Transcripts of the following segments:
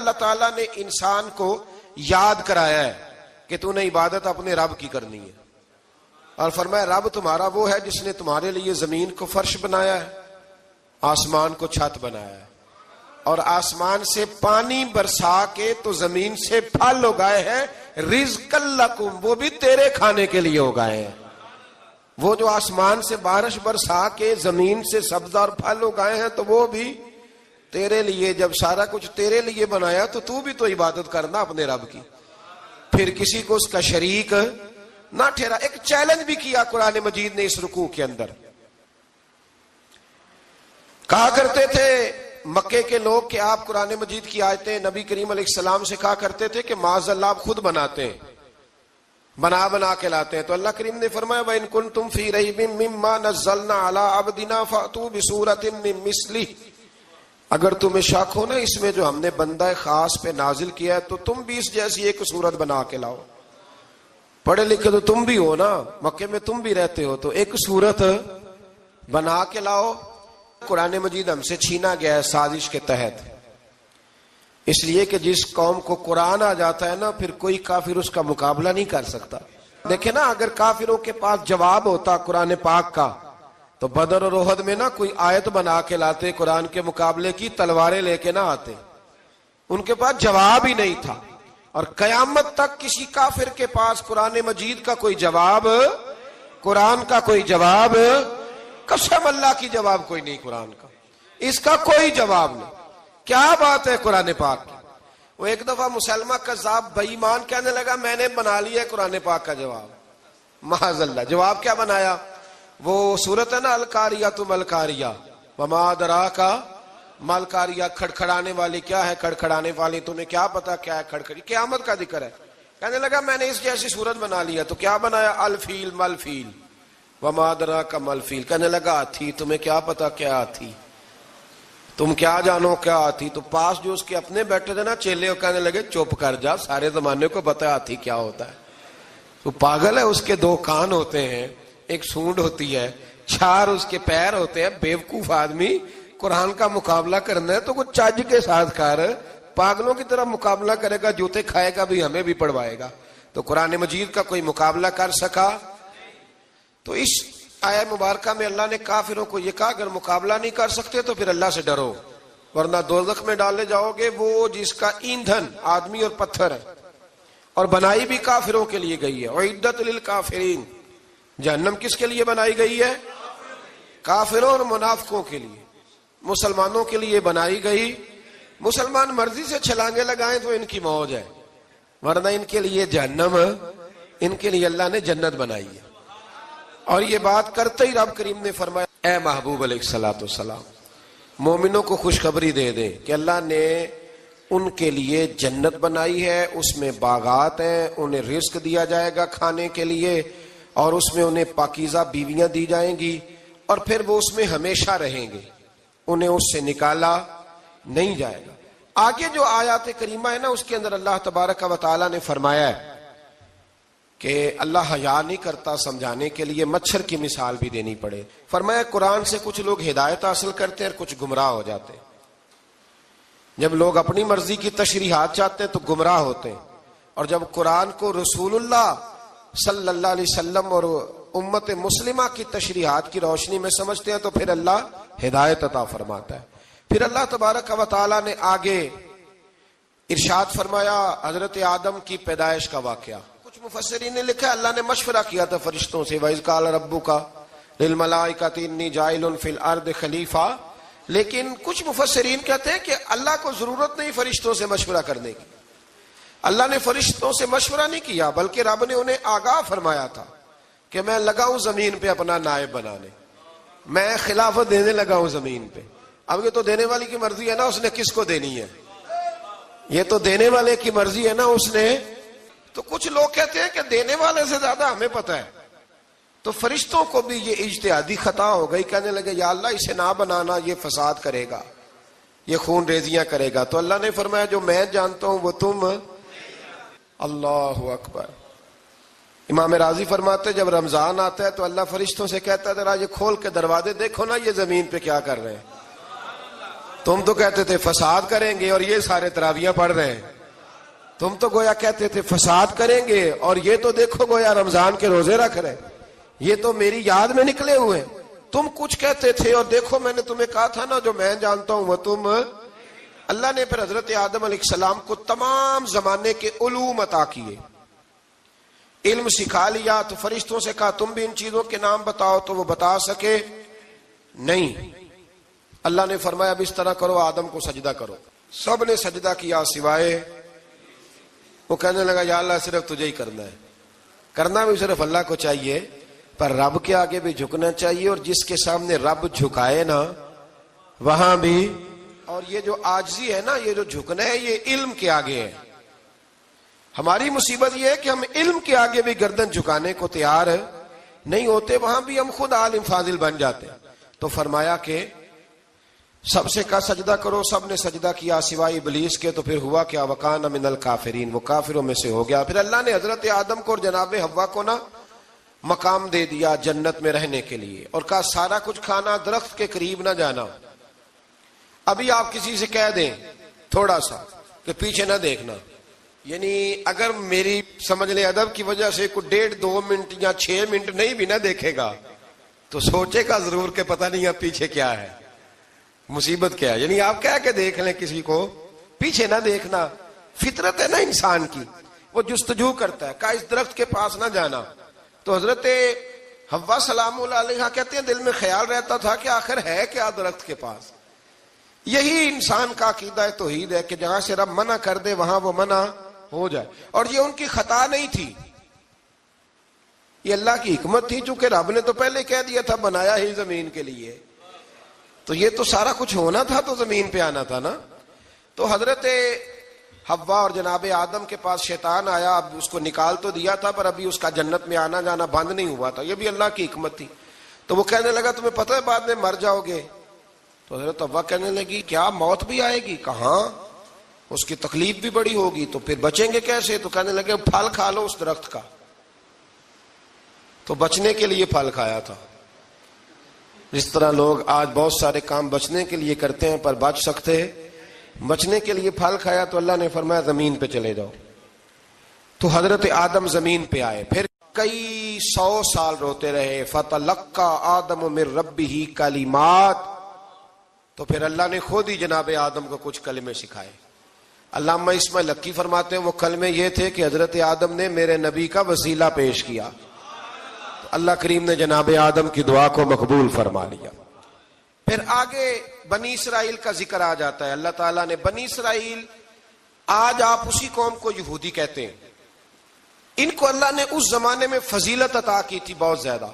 اللہ تعالیٰ نے انسان کو یاد کرایا ہے کہ تو نے عبادت اپنے رب کی کرنی ہے، اور فرمایا رب تمہارا وہ ہے جس نے تمہارے لیے زمین کو فرش بنایا ہے، آسمان کو چھت بنایا ہے، اور آسمان سے پانی برسا کے تو زمین سے پھل اگائے ہیں، رزق لکم، وہ بھی تیرے کھانے کے لیے اگائے ہیں۔ وہ جو آسمان سے بارش برسا کے زمین سے سبزہ اور پھل اگائے ہیں تو وہ بھی تیرے لیے۔ جب سارا کچھ تیرے لیے بنایا تو بھی تو عبادت کرنا اپنے رب کی، پھر کسی کو اس کا شریک نہ ٹھہرا۔ ایک چیلنج بھی کیا قرآن مجید نے اس رکوع کے اندر۔ کہا کرتے تھے مکے کے لوگ کہ آپ قرآن مجید کی آیتیں نبی کریم علیہ السلام سے کہا کرتے تھے کہ معاذ اللہ آپ خود بناتے ہیں، بنا کے لاتے ہیں۔ تو اللہ کریم نے فرمایا وَإِن كُنتُمْ فِي رَيْبٍ مِّمَّا نَزَّلْنَا عَلَىٰ عَبْدِنَا فَأْتُوا بِسُورَةٍ مِّن مِّثْلِهِ، اگر تمہیں شک ہو نا اس میں جو ہم نے بندہ خاص پہ نازل کیا ہے تو تم بھی اس جیسی ایک صورت بنا کے لاؤ۔ پڑھے لکھے تو تم بھی ہو نا، مکے میں تم بھی رہتے ہو، تو ایک صورت بنا کے لاؤ۔ قرآن مجید ہم سے چھینا گیا ہے سازش کے تحت، اس لیے کہ جس قوم کو قرآن آ جاتا ہے نا پھر کوئی کافر اس کا مقابلہ نہیں کر سکتا۔ دیکھیں نا اگر کافروں کے پاس جواب ہوتا قرآن پاک کا تو بدر اور احد میں نا کوئی آیت بنا کے لاتے، قرآن کے مقابلے کی تلواریں لے کے نہ آتے، ان کے پاس جواب ہی نہیں تھا۔ اور قیامت تک کسی کافر کے پاس قرآن مجید کا کوئی جواب، قرآن کا کوئی جواب، قسم اللہ کی جواب کوئی نہیں، قرآن کا اس کا کوئی جواب نہیں۔ کیا بات ہے قرآن پاک کی۔ وہ ایک دفعہ مسلمہ کذاب بے ایمان کہنے لگا میں نے بنا لیا ہے قرآن پاک کا جواب، معاذ اللہ۔ جواب کیا بنایا؟ وہ صورت ہے نا القاریۃ ما القاریۃ وما ادراک ما القاریۃ، کھڑکھڑانے والی کیا ہے، کھڑکھڑانے والی تمہیں کیا پتا کیا ہے کھڑکھڑی، قیامت کا ذکر ہے۔ کہنے لگا میں نے اس جیسی صورت بنا لیا، تو کیا بنایا؟ الفیل ملفیل وما ادراک ما الفیل۔ کہنے لگا ہاتھی، تمہیں کیا پتا کیا ہاتھی، تم کیا جانو کیا ہاتھی۔ تو پاس جو اس کے اپنے بیٹھے تھے نا چیلے، کہنے لگے چپ کر جا، سارے زمانے کو پتا ہے ہاتھی کیا ہوتا ہے۔ تو پاگل ہے، اس کے دو کان ہوتے ہیں، ایک سونڈ ہوتی ہے، چار اس کے پیر ہوتے ہیں۔ بیوقوف آدمی قرآن کا مقابلہ کرنا ہے تو کچھ چج کے ساتھ کر، پاگلوں کی طرح مقابلہ کرے گا، جوتے کھائے گا بھی، ہمیں بھی پڑھوائے گا۔ تو قرآن مجید کا کوئی مقابلہ کر سکا؟ تو اس آیہ مبارکہ میں اللہ نے کافروں کو یہ کہا اگر مقابلہ نہیں کر سکتے تو پھر اللہ سے ڈرو، ورنہ دوزخ میں ڈالے جاؤ گے، وہ جس کا ایندھن آدمی اور پتھر ہے، اور بنائی بھی کافروں کے لیے گئی ہے۔ اعدت للکافرین، جہنم کس کے لیے بنائی گئی ہے؟ کافروں اور منافقوں کے لیے۔ مسلمانوں کے لیے بنائی گئی، مسلمان مرضی سے چھلانگے لگائیں تو ان کی موج ہے، ورنہ ان کے لیے جہنم، ان کے لیے اللہ نے جنت بنائی ہے۔ اور یہ بات کرتے ہی رب کریم نے فرمایا اے محبوب علیہ الصلوۃ والسلام مومنوں کو خوشخبری دے دیں کہ اللہ نے ان کے لیے جنت بنائی ہے، اس میں باغات ہیں، انہیں رزق دیا جائے گا کھانے کے لیے، اور اس میں انہیں پاکیزہ بیویاں دی جائیں گی، اور پھر وہ اس میں ہمیشہ رہیں گے، انہیں اس سے نکالا نہیں جائے گا۔ آگے جو آیات کریمہ ہے نا اس کے اندر اللہ تبارک و تعالیٰ نے فرمایا ہے کہ اللہ حیا نہیں کرتا سمجھانے کے لیے مچھر کی مثال بھی دینی پڑے۔ فرمایا قرآن سے کچھ لوگ ہدایت حاصل کرتے ہیں اور کچھ گمراہ ہو جاتے ہیں۔ جب لوگ اپنی مرضی کی تشریحات چاہتے ہیں تو گمراہ ہوتے ہیں، اور جب قرآن کو رسول اللہ صلی اللہ علیہ وسلم اور امت مسلمہ کی تشریحات کی روشنی میں سمجھتے ہیں تو پھر اللہ ہدایت عطا فرماتا ہے۔ پھر اللہ تبارک و تعالیٰ نے آگے ارشاد فرمایا حضرت آدم کی پیدائش کا واقعہ۔ کچھ مفسرین نے لکھا اللہ نے مشورہ کیا تھا فرشتوں سے، وَإِذْ قَالَ رَبُّكَ لِلْمَلَائِكَةِ إِنِّي جَاعِلٌ فِي الْأَرْضِ خَلِيفَةً، لیکن کچھ مفسرین کہتے ہیں کہ اللہ کو ضرورت نہیں فرشتوں سے مشورہ کرنے کی، اللہ نے فرشتوں سے مشورہ نہیں کیا بلکہ رب نے انہیں آگاہ فرمایا تھا کہ میں لگا ہوں زمین پہ اپنا نائب بنانے، میں خلافت دینے لگا ہوں زمین پہ۔ اب یہ تو دینے والی کی مرضی ہے نا اس نے کس کو دینی ہے، یہ تو دینے والے کی مرضی ہے نا اس نے۔ تو کچھ لوگ کہتے ہیں کہ دینے والے سے زیادہ ہمیں پتہ ہے، تو فرشتوں کو بھی یہ اجتہادی خطا ہو گئی، کہنے لگے یا اللہ اسے نہ بنانا، یہ فساد کرے گا، یہ خون ریزیاں کرے گا۔ تو اللہ نے فرمایا جو میں جانتا ہوں وہ تم، اللہ اکبر۔ امام راضی فرماتے جب رمضان آتا ہے تو اللہ فرشتوں سے کہتا ہے ذرا یہ کھول کے دروازے دیکھو نا یہ زمین پہ کیا کر رہے ہیں، تم تو کہتے تھے فساد کریں گے اور یہ سارے تراویحاں پڑھ رہے ہیں. تم تو گویا کہتے تھے فساد کریں گے اور یہ تو دیکھو گویا رمضان کے روزے رکھ رہے. یہ تو میری یاد میں نکلے ہوئے. تم کچھ کہتے تھے اور دیکھو میں نے تمہیں کہا تھا نا جو میں جانتا ہوں وہ تم. اللہ نے پھر حضرت آدم علیہ السلام کو تمام زمانے کے علوم عطا کیے, علم سکھا لیا. تو فرشتوں سے کہا تم بھی ان چیزوں کے نام بتاؤ, تو وہ بتا سکے نہیں. اللہ نے فرمایا اب اس طرح کرو, آدم کو سجدہ کرو. سب نے سجدہ کیا سوائے. وہ کہنے لگا یا اللہ صرف تجھے ہی کرنا ہے. کرنا بھی صرف اللہ کو چاہیے, پر رب کے آگے بھی جھکنا چاہیے, اور جس کے سامنے رب جھکائے نا وہاں بھی. اور یہ جو عاجزی ہے نا, یہ جو جھکنا ہے, یہ علم کے آگے ہے. ہماری مصیبت یہ ہے کہ ہم علم کے آگے بھی گردن جھکانے کو تیار نہیں ہوتے, وہاں بھی ہم خود عالم فاضل بن جاتے. تو فرمایا کہ سب سے کہا سجدہ کرو. سب نے سجدہ کیا سوائے ابلیس کے. تو پھر ہوا کیا, وکان من الکافرین, وہ کافروں میں سے ہو گیا. پھر اللہ نے حضرت آدم کو اور جناب حوا کو نا مقام دے دیا جنت میں رہنے کے لیے, اور کہا سارا کچھ کھانا, درخت کے قریب نہ جانا. ابھی آپ کسی سے کہہ دیں تھوڑا سا کہ پیچھے نہ دیکھنا, یعنی اگر میری سمجھ لیں ادب کی وجہ سے کوئی 1.5-2 منٹ یا 6 منٹ نہیں بھی نہ دیکھے گا تو سوچے گا ضرور کہ پتہ نہیں اب پیچھے کیا ہے, مصیبت کیا ہے. یعنی آپ کہہ کے دیکھ لیں کسی کو, پیچھے نہ دیکھنا. فطرت ہے نا انسان کی, وہ جستجو کرتا ہے. کہا اس درخت کے پاس نہ جانا. تو حضرت حوا سلام اللہ علیہ کہتے ہیں دل میں خیال رہتا تھا کہ آخر ہے کیا درخت کے پاس. یہی انسان کا عقیدہ توحید ہے کہ جہاں سے رب منع کر دے وہاں وہ منع ہو جائے. اور یہ ان کی خطا نہیں تھی, یہ اللہ کی حکمت تھی, چونکہ رب نے تو پہلے کہہ دیا تھا بنایا ہی زمین کے لیے, تو یہ تو سارا کچھ ہونا تھا تو زمین پہ آنا تھا نا. تو حضرت حوا اور جناب آدم کے پاس شیطان آیا. اب اس کو نکال تو دیا تھا پر ابھی اس کا جنت میں آنا جانا بند نہیں ہوا تھا, یہ بھی اللہ کی حکمت تھی. تو وہ کہنے لگا تمہیں پتہ ہے بعد میں مر جاؤ گے. تو حضرت حوا کہنے لگی کیا موت بھی آئے گی؟ کہاں, اس کی تکلیف بھی بڑی ہوگی, تو پھر بچیں گے کیسے؟ تو کہنے لگے پھل کھا لو اس درخت کا. تو بچنے کے لیے پھل کھایا تھا. جس طرح لوگ آج بہت سارے کام بچنے کے لیے کرتے ہیں پر بچ سکتے, بچنے کے لیے پھل کھایا. تو اللہ نے فرمایا زمین پہ چلے جاؤ. تو حضرت آدم زمین پہ آئے. پھر کئی 100 سال روتے رہے. فَتَلَقَّى آدَمُ مِن رَبِّهِ کَلِمَاتٍ. تو پھر اللہ نے خود ہی جناب آدم کو کچھ کلمے سکھائے. علامہ اسماعیل لکی فرماتے ہیں وہ کلمے یہ تھے کہ حضرت آدم نے میرے نبی کا وسیلہ پیش کیا. اللہ کریم نے جناب آدم کی دعا کو مقبول فرما لیا. پھر آگے بنی اسرائیل کا ذکر آ جاتا ہے. اللہ تعالیٰ نے بنی اسرائیل, آج آپ اسی قوم کو یہودی کہتے ہیں, ان کو اللہ نے اس زمانے میں فضیلت عطا کی تھی بہت زیادہ.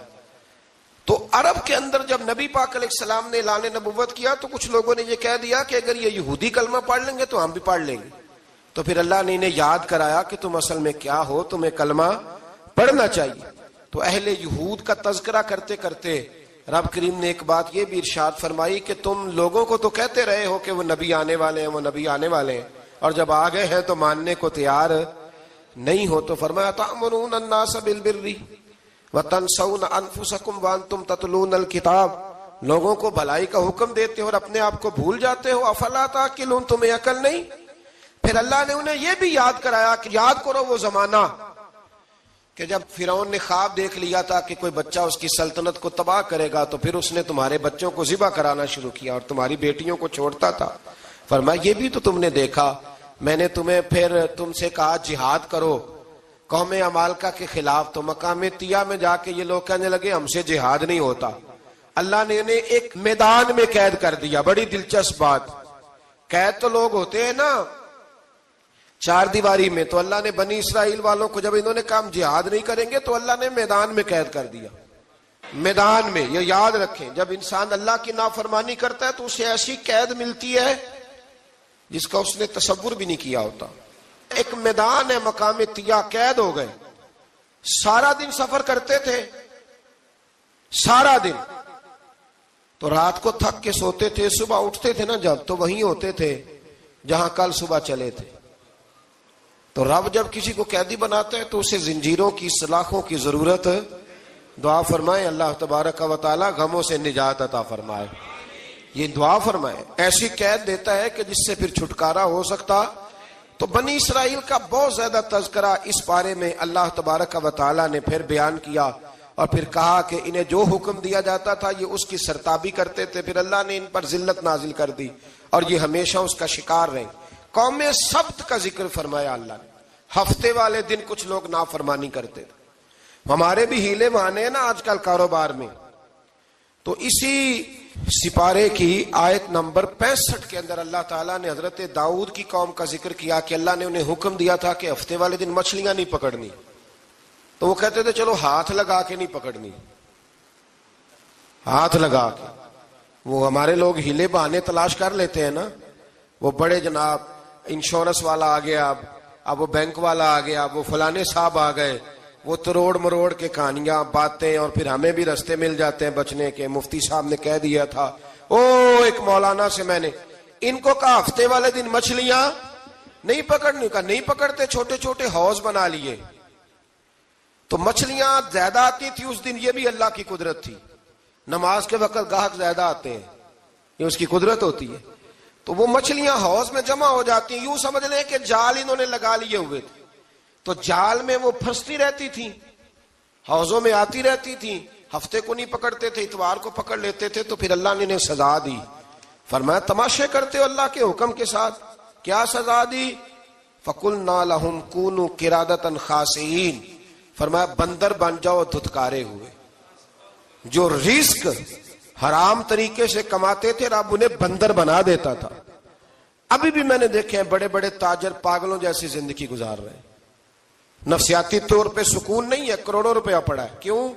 تو عرب کے اندر جب نبی پاک علیہ السلام نے اعلان نبوت کیا تو کچھ لوگوں نے یہ کہہ دیا کہ اگر یہ یہودی کلمہ پڑھ لیں گے تو ہم بھی پڑھ لیں گے. تو پھر اللہ نے انہیں یاد کرایا کہ تم اصل میں کیا ہو, تمہیں کلمہ پڑھنا چاہیے. تو اہل یہود کا تذکرہ کرتے کرتے رب کریم نے ایک بات یہ بھی ارشاد فرمائی کہ تم لوگوں کو تو کہتے رہے ہو کہ وہ نبی آنے والے ہیں, وہ نبی آنے والے ہیں, اور جب آ گئے ہیں تو ماننے کو تیار نہیں ہو. تو فرمایا تأمرون الناس بالبر وتنسون انفسکم وانتم تتلون الکتاب. لوگوں کو بھلائی کا حکم دیتے ہو اور اپنے آپ کو بھول جاتے ہو. افلا تعقلون, تمہیں عقل نہیں؟ پھر اللہ نے انہیں یہ بھی یاد کرایا کہ یاد کرو وہ زمانہ کہ جب فرعون نے خواب دیکھ لیا تھا کہ کوئی بچہ اس کی سلطنت کو تباہ کرے گا, تو پھر اس نے تمہارے بچوں کو ذبح کرانا شروع کیا اور تمہاری بیٹیوں کو چھوڑتا تھا. فرمایا یہ بھی تو تم نے دیکھا. میں نے تمہیں پھر تم سے کہا جہاد کرو قوم عمالقہ کے خلاف, تو مقام طیہ میں جا کے یہ لوگ کہنے لگے ہم سے جہاد نہیں ہوتا. اللہ نے انہیں ایک میدان میں قید کر دیا. بڑی دلچسپ بات, قید تو لوگ ہوتے ہیں نا چار دیواری میں, تو اللہ نے بنی اسرائیل والوں کو جب انہوں نے کہا جہاد نہیں کریں گے تو اللہ نے میدان میں قید کر دیا. میدان میں, یہ یاد رکھیں, جب انسان اللہ کی نافرمانی کرتا ہے تو اسے ایسی قید ملتی ہے جس کا اس نے تصور بھی نہیں کیا ہوتا. ایک میدان ہے مقام طیہ, قید ہو گئے. سارا دن سفر کرتے تھے, سارا دن, تو رات کو تھک کے سوتے تھے, صبح اٹھتے تھے نا جب, تو وہیں ہوتے تھے جہاں کل صبح چلے تھے. تو رب جب کسی کو قیدی بناتا ہے تو اسے زنجیروں کی سلاخوں کی ضرورت. دعا فرمائے اللہ تبارک و تعالی غموں سے نجات عطا فرمائے. یہ دعا فرمائے، ایسی قید دیتا ہے کہ جس سے پھر چھٹکارا ہو سکتا۔ تو بنی اسرائیل کا بہت زیادہ تذکرہ اس بارے میں اللہ تبارک و تعالیٰ نے پھر بیان کیا، اور پھر کہا کہ انہیں جو حکم دیا جاتا تھا یہ اس کی سرتابی کرتے تھے، پھر اللہ نے ان پر ذلت نازل کر دی اور یہ ہمیشہ اس کا شکار رہے۔ قوم سبت کا ذکر فرمایا اللہ نے، ہفتے والے دن کچھ لوگ نافرمانی کرتے تھے۔ ہمارے بھی ہیلے بہانے ہیں نا آج کل کاروبار میں، تو اسی سپارے کی آیت نمبر 65 کے اندر اللہ تعالیٰ نے حضرت داؤد کی قوم کا ذکر کیا کہ اللہ نے انہیں حکم دیا تھا کہ ہفتے والے دن مچھلیاں نہیں پکڑنی، تو وہ کہتے تھے چلو ہاتھ لگا کے نہیں پکڑنی، ہاتھ لگا کے۔ وہ ہمارے لوگ ہیلے بہانے تلاش کر لیتے ہیں نا، وہ بڑے جناب انشورنس والا آ گیا، اب وہ بینک والا آ گیا، وہ فلانے صاحب آ گئے، وہ تروڑ مروڑ کے کہانیاں باتیں، اور پھر ہمیں بھی رستے مل جاتے ہیں بچنے کے۔ مفتی صاحب نے کہہ دیا تھا، ایک مولانا سے میں نے ان کو کہا ہفتے والے دن مچھلیاں نہیں پکڑنی، کہا نہیں پکڑتے، چھوٹے چھوٹے حوض بنا لیے تو مچھلیاں زیادہ آتی تھی اس دن۔ یہ بھی اللہ کی قدرت تھی، نماز کے وقت گاہک زیادہ آتے ہیں، یہ اس کی قدرت ہوتی ہے۔ تو وہ مچھلیاں حوض میں جمع ہو جاتی ہیں، یوں سمجھ لیں کہ جال انہوں نے لگا لیے ہوئے تھے، تو جال میں وہ پھنستی رہتی تھی، حوضوں میں آتی رہتی تھی۔ ہفتے کو نہیں پکڑتے تھے، اتوار کو پکڑ لیتے تھے، تو پھر اللہ نے انہیں سزا دی۔ فرمایا تماشے کرتے ہو اللہ کے حکم کے ساتھ، کیا سزا دی؟ فَقُلْنَا لَهُمْ كُونُوا قِرَادَةً خَاسِئِينَ، فرمایا بندر بن جاؤ دھتکارے ہوئے۔ جو رزق حرام طریقے سے کماتے تھے رب انہیں بندر بنا دیتا تھا۔ ابھی بھی میں نے دیکھے ہیں بڑے بڑے تاجر پاگلوں جیسی زندگی گزار رہے ہیں، نفسیاتی طور پہ سکون نہیں ہے، کروڑوں روپیہ پڑا ہے۔ کیوں؟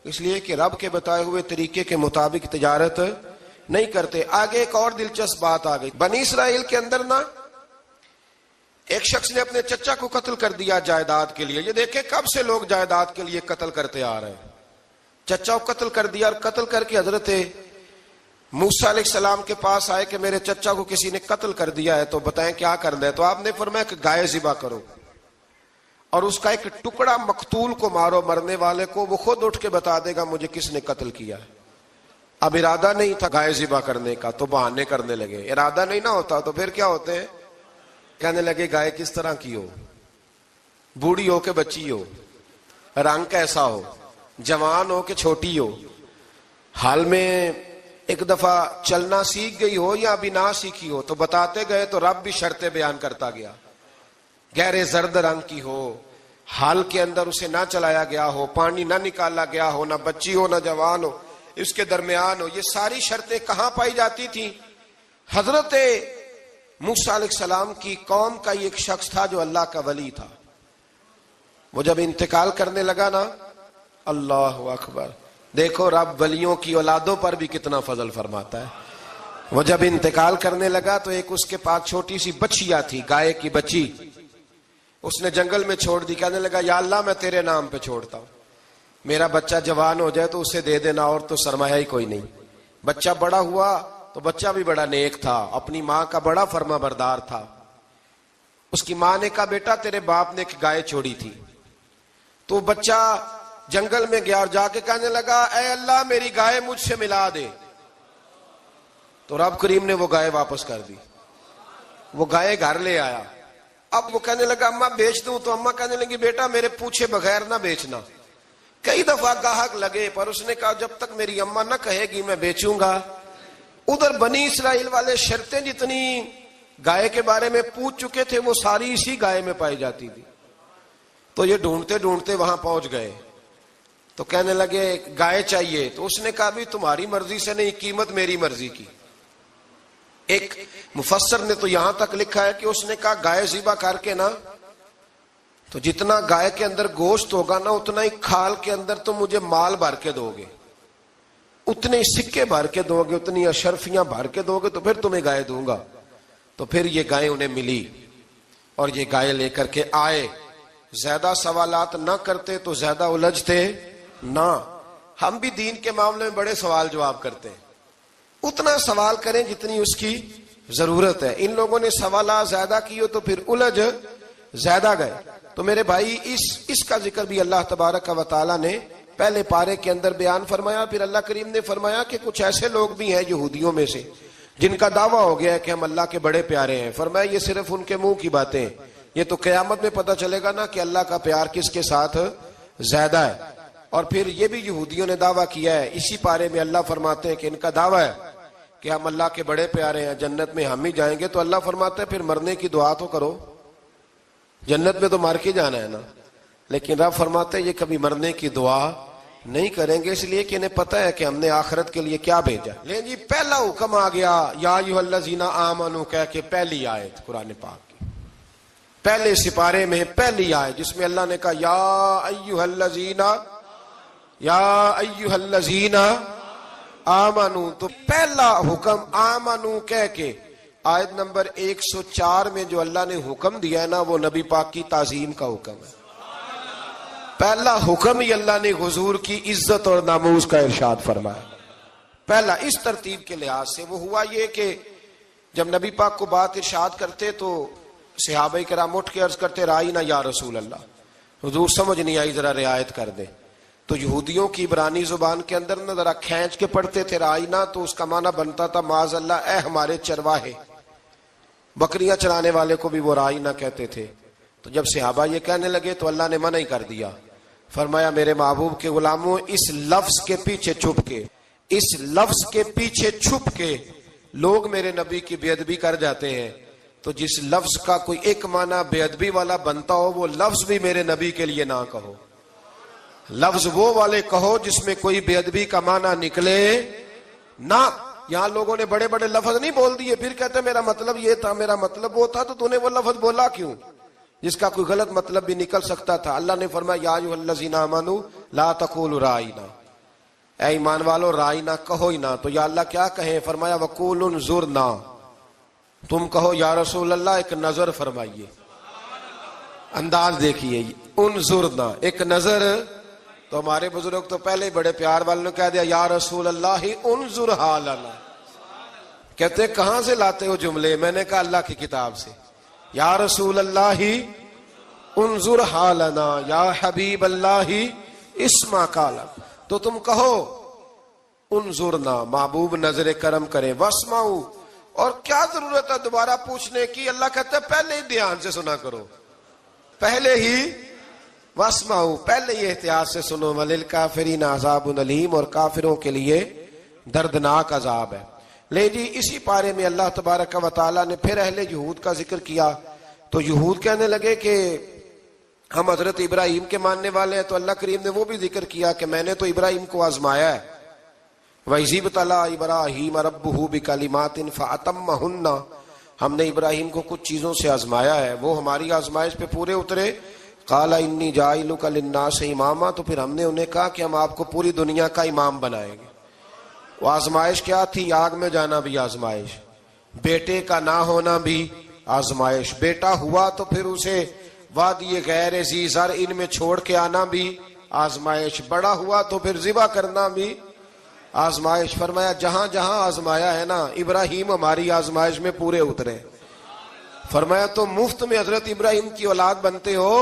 اس لیے کہ رب کے بتائے ہوئے طریقے کے مطابق تجارت نہیں کرتے۔ آگے ایک اور دلچسپ بات آ گئی، بنی اسرائیل کے اندر نا ایک شخص نے اپنے چچا کو قتل کر دیا جائیداد کے لیے۔ یہ دیکھیں کب سے لوگ جائیداد کے لیے قتل کرتے آ رہے ہیں۔ چچا کو قتل کر دیا، اور قتل کر کے حضرت موسیٰ علیہ السلام کے پاس آئے کہ میرے چچا کو کسی نے قتل کر دیا ہے، تو بتائیں کیا کرنا ہے؟ تو آپ نے فرمایا کہ گائے ذبح کرو، اور اس کا ایک ٹکڑا مقتول کو مارو، مرنے والے کو، وہ خود اٹھ کے بتا دے گا مجھے کس نے قتل کیا ہے۔ اب ارادہ نہیں تھا گائے ذبح کرنے کا، تو بہانے کرنے لگے۔ ارادہ نہیں نہ ہوتا تو پھر کیا ہوتے ہیں؟ کہنے لگے گائے کس طرح کی ہو، بوڑھی ہو کہ بچی ہو، رنگ کیسا ہو، جوان ہو کہ چھوٹی ہو، حال میں ایک دفعہ چلنا سیکھ گئی ہو یا ابھی نہ سیکھی ہو۔ تو بتاتے گئے تو رب بھی شرطیں بیان کرتا گیا، گہرے زرد رنگ کی ہو، حال کے اندر اسے نہ چلایا گیا ہو، پانی نہ نکالا گیا ہو، نہ بچی ہو نہ جوان ہو، اس کے درمیان ہو۔ یہ ساری شرطیں کہاں پائی جاتی تھیں؟ حضرت موسیٰ علیہ السلام کی قوم کا ایک شخص تھا جو اللہ کا ولی تھا، وہ جب انتقال کرنے لگا نا، اللہ اکبر، دیکھو رب ولیوں کی اولادوں پر بھی کتنا فضل فرماتا ہے۔ وہ جب انتقال کرنے لگا تو ایک اس کے پاس چھوٹی سی بچیا تھی، گائے کی بچی، اس نے جنگل میں چھوڑ دی۔ کہنے لگا یا اللہ میں تیرے نام پہ چھوڑتا ہوں، میرا بچہ جوان ہو جائے تو اسے دے دینا، اور تو سرمایہ ہی کوئی نہیں۔ بچہ بڑا ہوا تو بچہ بھی بڑا نیک تھا، اپنی ماں کا بڑا فرما بردار تھا۔ اس کی ماں نے کہا بیٹا تیرے باپ نے ایک گائے چھوڑی تھی، تو بچہ جنگل میں گیا اور جا کے کہنے لگا اے اللہ میری گائے مجھ سے ملا دے۔ تو رب کریم نے وہ گائے واپس کر دی، وہ گائے گھر لے آیا۔ اب وہ کہنے لگا اماں بیچ دوں، تو اماں کہنے لگی بیٹا میرے پوچھے بغیر نہ بیچنا۔ کئی دفعہ گاہک لگے پر اس نے کہا جب تک میری اماں نہ کہے گی میں بیچوں گا۔ ادھر بنی اسرائیل والے شرطیں جتنی گائے کے بارے میں پوچھ چکے تھے وہ ساری اسی گائے میں پائی جاتی تھی۔ تو یہ ڈھونڈتے ڈھونڈتے وہاں پہنچ گئے، تو کہنے لگے گائے چاہیے۔ تو اس نے کہا بھی تمہاری مرضی سے نہیں، قیمت میری مرضی کی۔ ایک مفسر نے تو یہاں تک لکھا ہے کہ اس نے کہا گائے ذبح کر کے نا، تو جتنا گائے کے اندر گوشت ہوگا نا اتنا ہی کھال کے اندر تو مجھے مال بھر کے دو گے، اتنے ہی سکے بھر کے دو گے، اتنی اشرفیاں بھر کے دو گے، تو پھر تمہیں گائے دوں گا۔ تو پھر یہ گائے انہیں ملی اور یہ گائے لے کر کے آئے۔ زیادہ سوالات نہ کرتے تو زیادہ الجھتے نہ۔ ہم بھی دین کے معاملے میں بڑے سوال جواب کرتے ہیں، اتنا سوال کریں جتنی اس کی ضرورت ہے۔ ان لوگوں نے سوالات زیادہ کیے تو پھر الجھ زیادہ گئے۔ تو میرے بھائی اس کا ذکر بھی اللہ تبارک و تعالیٰ نے پہلے پارے کے اندر بیان فرمایا. پھر اللہ کریم نے فرمایا کہ کچھ ایسے لوگ بھی ہیں یہودیوں میں سے جن کا دعویٰ ہو گیا ہے کہ ہم اللہ کے بڑے پیارے ہیں. فرمایا یہ صرف ان کے منہ کی باتیں، یہ تو قیامت میں پتہ چلے گا نا کہ اللہ کا پیار کس کے ساتھ زیادہ ہے. اور پھر یہ بھی یہودیوں نے دعویٰ کیا ہے، اسی پارے میں اللہ فرماتے ہیں کہ ان کا دعویٰ ہے کہ ہم اللہ کے بڑے پیارے ہیں، جنت میں ہم ہی جائیں گے. تو اللہ فرماتا ہے پھر مرنے کی دعا تو کرو، جنت میں تو مر کے جانا ہے نا. لیکن رب فرماتے ہیں یہ کبھی مرنے کی دعا نہیں کریں گے، اس لیے کہ انہیں پتہ ہے کہ ہم نے آخرت کے لیے کیا بھیجا. لیکن جی پہلا حکم آ گیا یا ایھا الذین آمنوا کہہ کے، پہلی آیت قرآن پاک کی پہلے سپارے میں پہلی آیت جس میں اللہ نے کہا یا ایھا الذین آمنوا. تو پہلا حکم آمنوا کہہ کے آیت نمبر 104 میں جو اللہ نے حکم دیا ہے نا، وہ نبی پاک کی تعظیم کا حکم ہے. پہلا حکم ہی اللہ نے حضور کی عزت اور ناموس کا ارشاد فرمایا. پہلا اس ترتیب کے لحاظ سے وہ ہوا یہ کہ جب نبی پاک کو بات ارشاد کرتے تو صحابہ کرام اٹھ کے عرض کرتے رائینا یا رسول اللہ، حضور سمجھ نہیں آئی ذرا رعایت کر دے. تو یہودیوں کی عبرانی زبان کے اندر نہ ذرا کھینچ کے پڑھتے تھے رائینا، تو اس کا معنی بنتا تھا معاذ اللہ اے ہمارے چرواہے. بکریاں چرانے والے کو بھی وہ رائینا کہتے تھے. تو جب صحابہ یہ کہنے لگے تو اللہ نے منع ہی کر دیا. فرمایا میرے محبوب کے غلاموں، اس لفظ کے پیچھے چھپ کے لوگ میرے نبی کی بے ادبی کر جاتے ہیں. تو جس لفظ کا کوئی ایک معنی بے ادبی والا بنتا ہو وہ لفظ بھی میرے نبی کے لیے نہ کہو. لفظ وہ والے کہو جس میں کوئی بے ادبی کا معنی نکلے نہ. یہاں لوگوں نے بڑے بڑے لفظ نہیں بول دیے، پھر کہتے میرا مطلب یہ تھا، میرا مطلب وہ تھا. تو نے وہ لفظ بولا کیوں جس کا کوئی غلط مطلب بھی نکل سکتا تھا؟ اللہ نے فرمایا یا ایھا الذین آمنوا لا تقولوا رائینا، اے ایمان والو رائینا کہو ہی نہ. تو یا اللہ کیا کہیں؟ فرمایا وقولوا انظرنا، تم کہو یا رسول اللہ ایک نظر فرمائیے. انداز دیکھیے، انظرنا ایک نظر. تو ہمارے بزرگ تو پہلے ہی بڑے پیار والوں نے کہہ دیا یا رسول اللہ انظر حالنا. کہتے کہاں سے لاتے ہو جملے؟ میں نے کہا اللہ کی کتاب سے. یا رسول اللہ انظر حالنا یا حبیب اللہ اسمع قالا. تو تم کہو انظرنا، محبوب نظر کرم کرے، واسمعوا. اور کیا ضرورت ہے دوبارہ پوچھنے کی؟ اللہ کہتا ہے پہلے ہی دھیان سے سنا کرو، پہلے ہی واسمعوا، پہلے ہی احتیاط سے سنو. وللکافرین عذاب علیم، اور کافروں کے لیے دردناک عذاب ہے. لے جی اسی پارے میں اللہ تبارک و تعالیٰ نے پھر اہل یہود کا ذکر کیا. تو یہود کہنے لگے کہ ہم حضرت ابراہیم کے ماننے والے ہیں. تو اللہ کریم نے وہ بھی ذکر کیا کہ میں نے تو ابراہیم کو آزمایا ہے. وَإِذِ ابْتَلَىٰ إِبْرَاهِيمَ رَبُّهُ بِكَلِمَاتٍ فَأَتَمَّهُنَّ، ہم نے ابراہیم کو کچھ چیزوں سے آزمایا ہے، وہ ہماری آزمائش پہ پورے اترے. قَالَ إِنِّي جَاعِلُكَ لِلنَّاسِ إِمَامًا، تو پھر ہم نے انہیں کہا کہ ہم آپ کو پوری دنیا کا امام بنائیں گے. وہ آزمائش کیا تھی؟ آگ میں جانا بھی آزمائش، بیٹے کا نہ ہونا بھی آزمائش. بیٹا ہوا تو پھر اسے وادی غیر ذی زرع ان میں چھوڑ کے آنا بھی آزمائش. بڑا ہوا تو پھر ذبح کرنا بھی آزمائش. فرمایا جہاں جہاں آزمایا ہے نا، ابراہیم ہماری آزمائش میں پورے اترے. فرمایا تو مفت میں حضرت ابراہیم کی اولاد بنتے ہو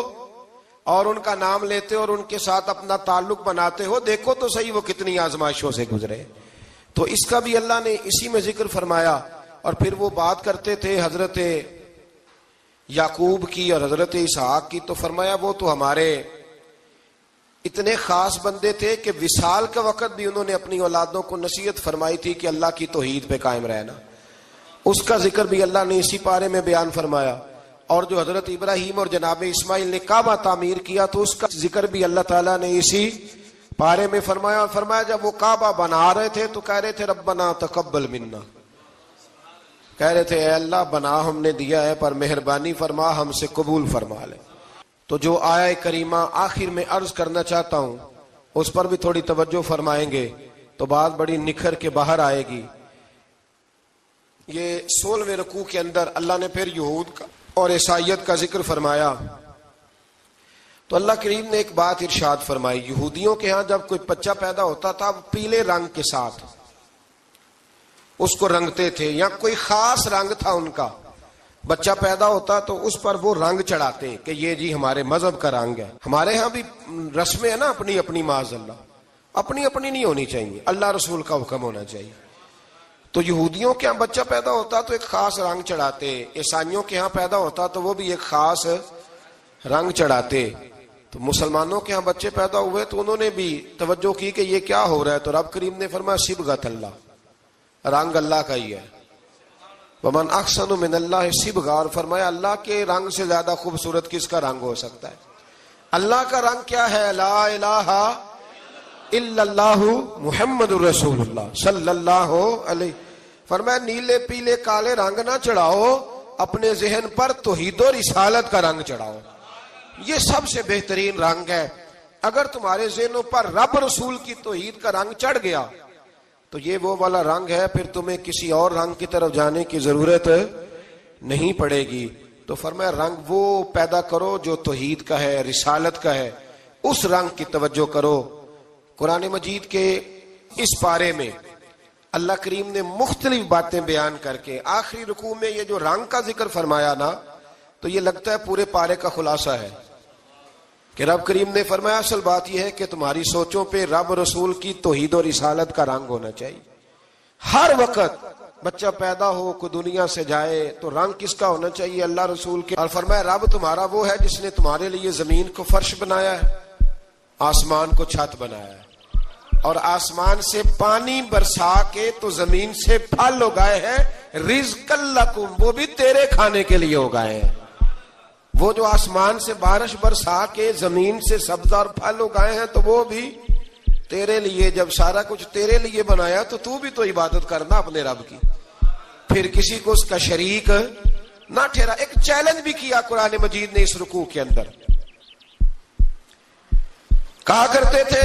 اور ان کا نام لیتے ہو اور ان کے ساتھ اپنا تعلق بناتے ہو، دیکھو تو صحیح وہ کتنی آزمائشوں سے گزرے. تو اس کا بھی اللہ نے اسی میں ذکر فرمایا. اور پھر وہ بات کرتے تھے حضرت یعقوب کی اور حضرت اسحاق کی. تو فرمایا وہ تو ہمارے اتنے خاص بندے تھے کہ وصال کے وقت بھی انہوں نے اپنی اولادوں کو نصیحت فرمائی تھی کہ اللہ کی توحید پہ قائم رہنا. اس کا ذکر بھی اللہ نے اسی پارے میں بیان فرمایا. اور جو حضرت ابراہیم اور جناب اسماعیل نے کعبہ تعمیر کیا تو اس کا ذکر بھی اللہ تعالیٰ نے اسی پارے میں فرمایا. فرمایا جب وہ کعبہ بنا رہے تھے تو کہہ رہے تھے ربنا تقبل منا، کہہ رہے تھے اے اللہ بنا ہم نے دیا ہے پر مہربانی فرما ہم سے قبول فرما لے. تو جو آیہ کریمہ آخر میں عرض کرنا چاہتا ہوں اس پر بھی تھوڑی توجہ فرمائیں گے تو بات بڑی نکھر کے باہر آئے گی. یہ 16ویں رکوع کے اندر اللہ نے پھر یہود کا اور عیسائیت کا ذکر فرمایا. تو اللہ کریم نے ایک بات ارشاد فرمائی. یہودیوں کے ہاں جب کوئی بچہ پیدا ہوتا تھا پیلے رنگ کے ساتھ اس کو رنگتے تھے، یا کوئی خاص رنگ تھا ان کا. بچہ پیدا ہوتا تو اس پر وہ رنگ چڑھاتے کہ یہ جی ہمارے مذہب کا رنگ ہے. ہمارے ہاں بھی رسمیں ہیں نا اپنی اپنی معاذ اللہ. اپنی اپنی نہیں ہونی چاہیے، اللہ رسول کا حکم ہونا چاہیے۔ تو یہودیوں کے ہاں بچہ پیدا ہوتا تو ایک خاص رنگ چڑھاتے، عیسائیوں کے ہاں پیدا ہوتا تو وہ بھی ایک خاص رنگ چڑھاتے، تو مسلمانوں کے ہاں بچے پیدا ہوئے تو انہوں نے بھی توجہ کی کہ یہ کیا ہو رہا ہے، تو رب کریم نے فرمایا صبغۃ اللہ، رنگ اللہ کا ہی ہے۔ ومن احسن من اللہ صبغہ، اور فرمایا اللہ کے رنگ سے زیادہ خوبصورت کس کا رنگ ہو سکتا ہے؟ اللہ کا رنگ کیا ہے؟ لا الہ الا اللہ محمد الرسول اللہ صلی اللہ علیہ، فرمایا نیلے پیلے کالے رنگ نہ چڑھاؤ، اپنے ذہن پر توحید و رسالت کا رنگ چڑھاؤ، یہ سب سے بہترین رنگ ہے۔ اگر تمہارے ذہنوں پر رب رسول کی توحید کا رنگ چڑھ گیا تو یہ وہ والا رنگ ہے، پھر تمہیں کسی اور رنگ کی طرف جانے کی ضرورت نہیں پڑے گی۔ تو فرمایا رنگ وہ پیدا کرو جو توحید کا ہے، رسالت کا ہے، اس رنگ کی توجہ کرو۔ قرآن مجید کے اس پارے میں اللہ کریم نے مختلف باتیں بیان کر کے آخری رکوع میں یہ جو رنگ کا ذکر فرمایا نا، تو یہ لگتا ہے پورے پارے کا خلاصہ ہے کہ رب کریم نے فرمایا اصل بات یہ ہے کہ تمہاری سوچوں پہ رب رسول کی توحید و رسالت کا رنگ ہونا چاہیے۔ ہر وقت بچہ پیدا ہو، کوئی دنیا سے جائے تو رنگ کس کا ہونا چاہیے؟ اللہ رسول کے۔ اور فرمایا رب تمہارا وہ ہے جس نے تمہارے لیے زمین کو فرش بنایا ہے، آسمان کو چھت بنایا ہے، اور آسمان سے پانی برسا کے تو زمین سے پھل اگائے ہیں، رزق لکم، وہ بھی تیرے کھانے کے لیے اگائے ہیں۔ وہ جو آسمان سے بارش برسا کے زمین سے سبز اور پھل اگائے ہیں تو وہ بھی تیرے لیے۔ جب سارا کچھ تیرے لیے بنایا تو بھی تو عبادت کرنا اپنے رب کی، پھر کسی کو اس کا شریک نہ ٹھہرا۔ ایک چیلنج بھی کیا قرآن مجید نے اس رکوع کے اندر، کہا کرتے تھے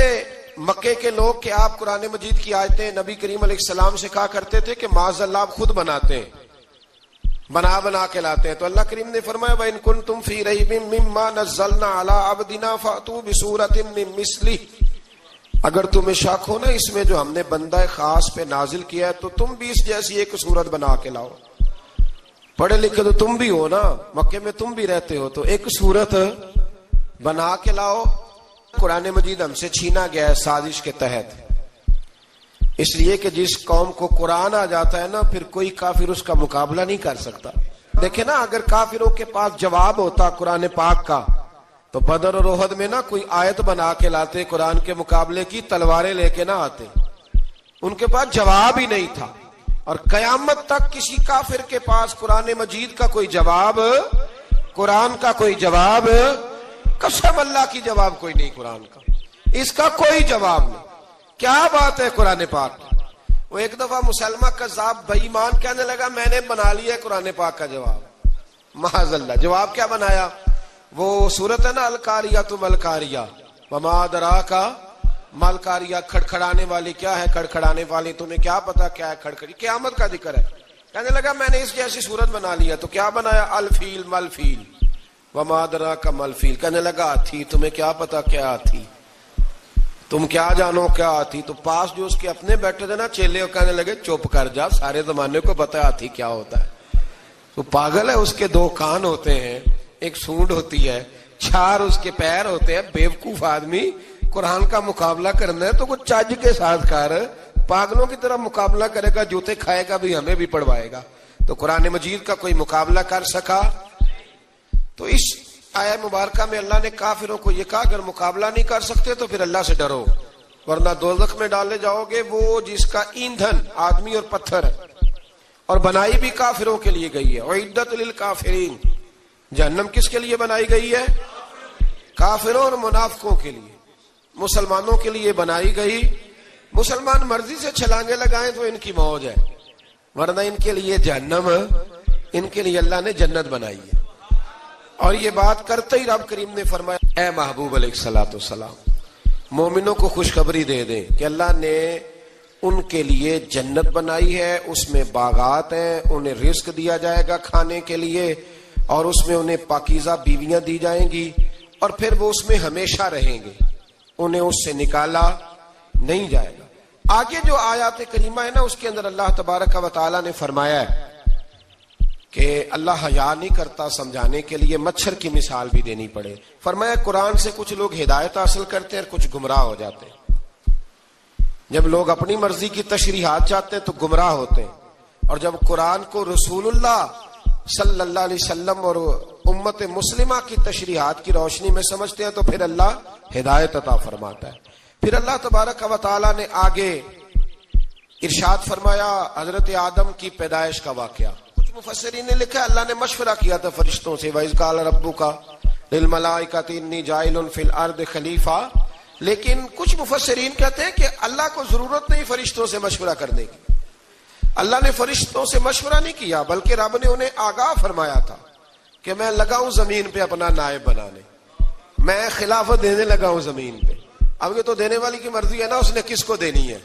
مکے کے لوگ کہ آپ قرآن مجید کی آیتیں نبی کریم علیہ السلام سے کہا کرتے تھے کہ معاذ اللہ آپ خود بناتے ہیں، بنا کے لاتے ہیں۔ تو اللہ کریم نے فرمایا وَإِن كُنتُمْ فِي رَيْبٍ مِّمَّا نَزَّلْنَا عَلَىٰ عَبْدِنَا فَأْتُوا بِسُورَةٍ مِّن مِّثْلِهِ، اگر تمہیں شک ہو نا اس میں جو ہم نے بندہ خاص پہ نازل کیا ہے تو تم بھی اس جیسی ایک صورت بنا کے لاؤ۔ پڑھے لکھے تو تم بھی ہو نا، مکے میں تم بھی رہتے ہو، تو ایک صورت بنا کے لاؤ۔ قرآن مجید ہم سے چھینا گیا ہے سازش کے تحت، اس لیے کہ جس قوم کو قرآن آ جاتا ہے نا پھر کوئی کافر اس کا مقابلہ نہیں کر سکتا۔ دیکھیں نا اگر کافروں کے پاس جواب ہوتا قرآن پاک کا تو بدر اور احد میں نا کوئی آیت بنا کے لاتے قرآن کے مقابلے کی، تلواریں لے کے نہ آتے، ان کے پاس جواب ہی نہیں تھا۔ اور قیامت تک کسی کافر کے پاس قرآن مجید کا کوئی جواب، قرآن کا کوئی جواب، قسم اللہ کی جواب کوئی نہیں، قرآن کا اس کا کوئی جواب نہیں۔ کیا بات ہے قرآن پاک کی۔ وہ ایک دفعہ مسلمہ کذاب بے ایمان کہنے لگا میں نے بنا لیا ہے قرآن پاک کا جواب، معاذ اللہ۔ جواب کیا بنایا؟ وہ سورت ہے نا القاریۃ ملقاریہ، وما ادراک ملقاریہ، کھڑکھڑانے والی کیا ہے، کھڑکھڑانے والی تمہیں کیا پتا کیا ہے کھڑکھڑی، قیامت کا ذکر ہے۔ کہنے لگا میں نے اس جیسی صورت بنا لیا، تو کیا بنایا؟ الفیل ملفیل، وما ادراک ملفیل، کہنے لگا ہاتھی، تمہیں کیا پتا کیا ہاتھی، تم کیا جانو کیا ہاتھی۔ تو پاس جو اس کے اپنے بیٹھے تھے نا چیلے، وہ کہنے لگے چپ کر جا، سارے زمانے کو پتا ہے ہاتھی کیا ہوتا ہے۔ تو پاگل ہے، اس کے دو کان ہوتے ہیں، ایک سونڈ ہوتی ہے، چار اس کے پیر ہوتے ہیں۔ بیوقوف آدمی قرآن کا مقابلہ کرنا ہے تو کچھ چج کے ساتھ کر، پاگلوں کی طرح مقابلہ کرے گا، جوتے کھائے گا بھی ہمیں بھی پڑھوائے گا۔ تو قرآن مجید کا کوئی مقابلہ کر سکا؟ تو اس آیہ مبارکہ میں اللہ نے کافروں کو یہ کہا اگر مقابلہ نہیں کر سکتے تو پھر اللہ سے ڈرو، ورنہ دوزخ میں ڈالے جاؤ گے، وہ جس کا ایندھن آدمی اور پتھر ہے، اور بنائی بھی کافروں کے لیے گئی ہے۔ اعدت للکافرین، جہنم کس کے لیے بنائی گئی ہے؟ کافروں اور منافقوں کے لیے۔ مسلمانوں کے لیے بنائی گئی، مسلمان مرضی سے چھلانگے لگائیں تو ان کی موج ہے، ورنہ ان کے لیے جہنم، ان کے لیے اللہ نے جنت بنائی ہے۔ اور یہ بات کرتے ہی رب کریم نے فرمایا اے محبوب علیہ الصلوۃ والسلام مومنوں کو خوشخبری دے دیں کہ اللہ نے ان کے لیے جنت بنائی ہے، اس میں باغات ہیں، انہیں رزق دیا جائے گا کھانے کے لیے، اور اس میں انہیں پاکیزہ بیویاں دی جائیں گی، اور پھر وہ اس میں ہمیشہ رہیں گے، انہیں اس سے نکالا نہیں جائے گا۔ آگے جو آیات کریمہ ہے نا اس کے اندر اللہ تبارک و تعالیٰ نے فرمایا ہے کہ اللہ حیا نہیں کرتا سمجھانے کے لیے مچھر کی مثال بھی دینی پڑے۔ فرمایا قرآن سے کچھ لوگ ہدایت حاصل کرتے ہیں اور کچھ گمراہ ہو جاتے ہیں۔ جب لوگ اپنی مرضی کی تشریحات چاہتے ہیں تو گمراہ ہوتے ہیں، اور جب قرآن کو رسول اللہ صلی اللہ علیہ وسلم اور امت مسلمہ کی تشریحات کی روشنی میں سمجھتے ہیں تو پھر اللہ ہدایت عطا فرماتا ہے۔ پھر اللہ تبارک و تعالی نے آگے ارشاد فرمایا حضرت آدم کی پیدائش کا واقعہ۔ کچھ مفسرین نے لکھا اللہ نے مشورہ کیا تھا فرشتوں سے، وَإِذْ قَالَ رَبُّكَ لِلْمَلَائِكَةِ إِنِّي جَاعِلٌ فِي الْأَرْضِ خَلِيفَةً، لیکن کچھ مفسرین کہتے ہیں کہ اللہ کو ضرورت نہیں فرشتوں سے مشورہ کرنے کی، اللہ نے فرشتوں سے مشورہ نہیں کیا، بلکہ رب نے انہیں آگاہ فرمایا تھا کہ میں لگا ہوں زمین پہ اپنا نائب بنانے، میں خلافت دینے لگا ہوں زمین پہ۔ اب یہ تو دینے والی کی مرضی ہے نا اس نے کس کو دینی ہے،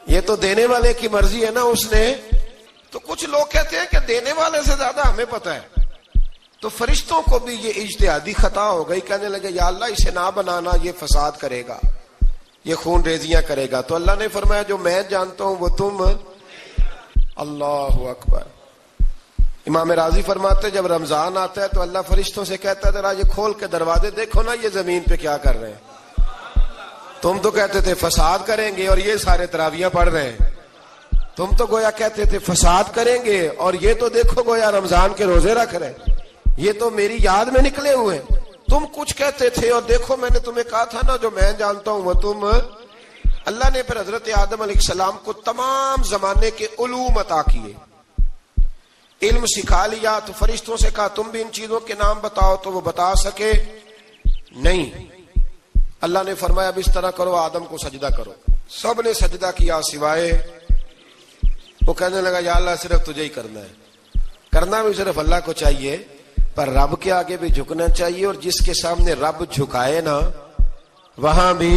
یہ تو دینے والے کی مرضی ہے نا اس نے۔ تو کچھ لوگ کہتے ہیں کہ دینے والے سے زیادہ ہمیں پتہ ہے، تو فرشتوں کو بھی یہ اجتہادی خطا ہو گئی، کہنے لگے یا اللہ اسے نہ بنانا، یہ فساد کرے گا، یہ خون ریزیاں کرے گا۔ تو اللہ نے فرمایا جو میں جانتا ہوں وہ تم، اللہ اکبر۔ امام راضی فرماتے جب رمضان آتا ہے تو اللہ فرشتوں سے کہتا ہے ذرا یہ کھول کے دروازے دیکھو نا یہ زمین پہ کیا کر رہے ہیں، تم تو کہتے تھے فساد کریں گے اور یہ سارے تراویحاں پڑھ رہے ہیں، تم تو گویا کہتے تھے فساد کریں گے اور یہ تو دیکھو گویا رمضان کے روزے رکھ رہے ہیں، یہ تو میری یاد میں نکلے ہوئے، تم کچھ کہتے تھے اور دیکھو میں نے تمہیں کہا تھا نا جو میں جانتا ہوں وہ تم۔ اللہ نے پھر حضرت آدم علیہ السلام کو تمام زمانے کے علوم عطا کیے، علم سکھا لیا۔ تو فرشتوں سے کہا تم بھی ان چیزوں کے نام بتاؤ، تو وہ بتا سکے نہیں۔ اللہ نے فرمایا اب اس طرح کرو آدم کو سجدہ کرو، سب نے سجدہ کیا سوائے، وہ کہنے لگا یا اللہ صرف تجھے ہی کرنا ہے، کرنا بھی صرف اللہ کو چاہیے، پر رب کے آگے بھی جھکنا چاہیے، اور جس کے سامنے رب جھکائے نا وہاں بھی۔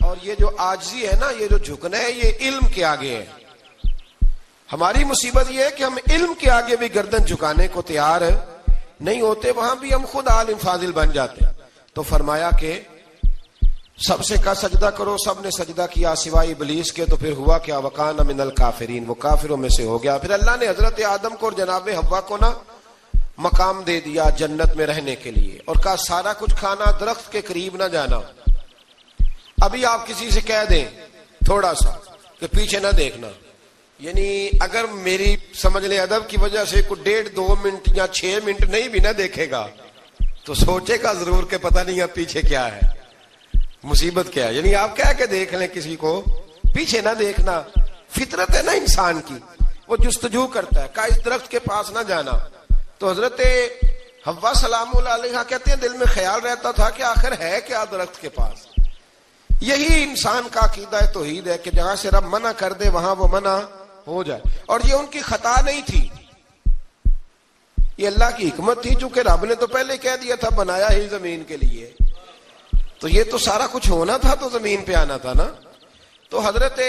اور یہ جو عاجزی ہے نا، یہ جو جھکنا ہے یہ علم کے آگے ہے۔ ہماری مصیبت یہ ہے کہ ہم علم کے آگے بھی گردن جھکانے کو تیار نہیں ہوتے، وہاں بھی ہم خود عالم فاضل بن جاتے ہیں۔ تو فرمایا کہ سب سے کہا سجدہ کرو، سب نے سجدہ کیا سوائے ابلیس کے۔ تو پھر ہوا کیا وکان من الکافرین، وہ کافروں میں سے ہو گیا۔ پھر اللہ نے حضرت آدم کو اور جناب حوا کو نا مقام دے دیا جنت میں رہنے کے لیے، اور کہا سارا کچھ کھانا، درخت کے قریب نہ جانا۔ ابھی آپ کسی سے کہہ دیں تھوڑا سا کہ پیچھے نہ دیکھنا، یعنی اگر میری سمجھ لیں ادب کی وجہ سے کوئی 1.5-2 منٹ یا 6 منٹ نہیں بھی نہ دیکھے گا تو سوچے گا ضرور کہ پتہ نہیں اب پیچھے کیا ہے، مصیبت کیا ہے۔ یعنی آپ کہہ کے دیکھ لیں کسی کو، پیچھے نہ دیکھنا، فطرت ہے نا انسان کی، وہ جستجو کرتا ہے، کہا اس درخت کے پاس نہ جانا۔ تو حضرت حوا سلام اللہ علیہ کہتے ہیں دل میں خیال رہتا تھا کہ آخر ہے کیا درخت کے پاس۔ یہی انسان کا عقیدہ توحید ہے کہ جہاں سے رب منع کر دے وہاں وہ منع ہو جائے، اور یہ ان کی خطا نہیں تھی، یہ اللہ کی حکمت تھی، چونکہ رب نے تو پہلے کہہ دیا تھا بنایا ہی زمین کے لیے، تو یہ تو سارا کچھ ہونا تھا تو زمین پہ آنا تھا نا۔ تو حضرت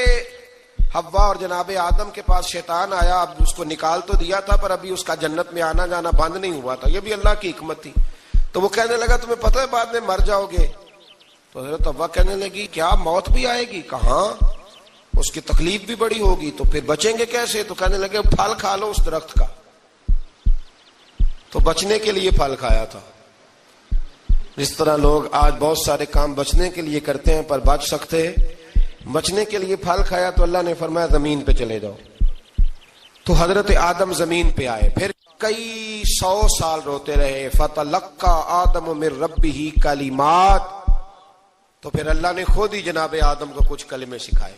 حوا اور جناب آدم کے پاس شیطان آیا، اب اس کو نکال تو دیا تھا پر ابھی اس کا جنت میں آنا جانا بند نہیں ہوا تھا، یہ بھی اللہ کی حکمت تھی۔ تو وہ کہنے لگا تمہیں پتہ ہے بعد میں مر جاؤ گے؟ تو حضرت حوا کہنے لگی کیا موت بھی آئے گی؟ کہاں، اس کی تکلیف بھی بڑی ہوگی، تو پھر بچیں گے کیسے؟ تو کہنے لگے پھل کھا لو اس درخت کا۔ تو بچنے کے لیے پھل کھایا تھا۔ جس طرح لوگ آج بہت سارے کام بچنے کے لیے کرتے ہیں پر بچ سکتے، بچنے کے لیے پھل کھایا تو اللہ نے فرمایا زمین پہ چلے جاؤ۔ تو حضرت آدم زمین پہ آئے، پھر کئی 100 سال روتے رہے۔ فَتَلَقَّى آدَمُ مِن رَبِّهِ کَلِمَاتٍ، تو پھر اللہ نے خود ہی جناب آدم کو کچھ کلمے سکھائے۔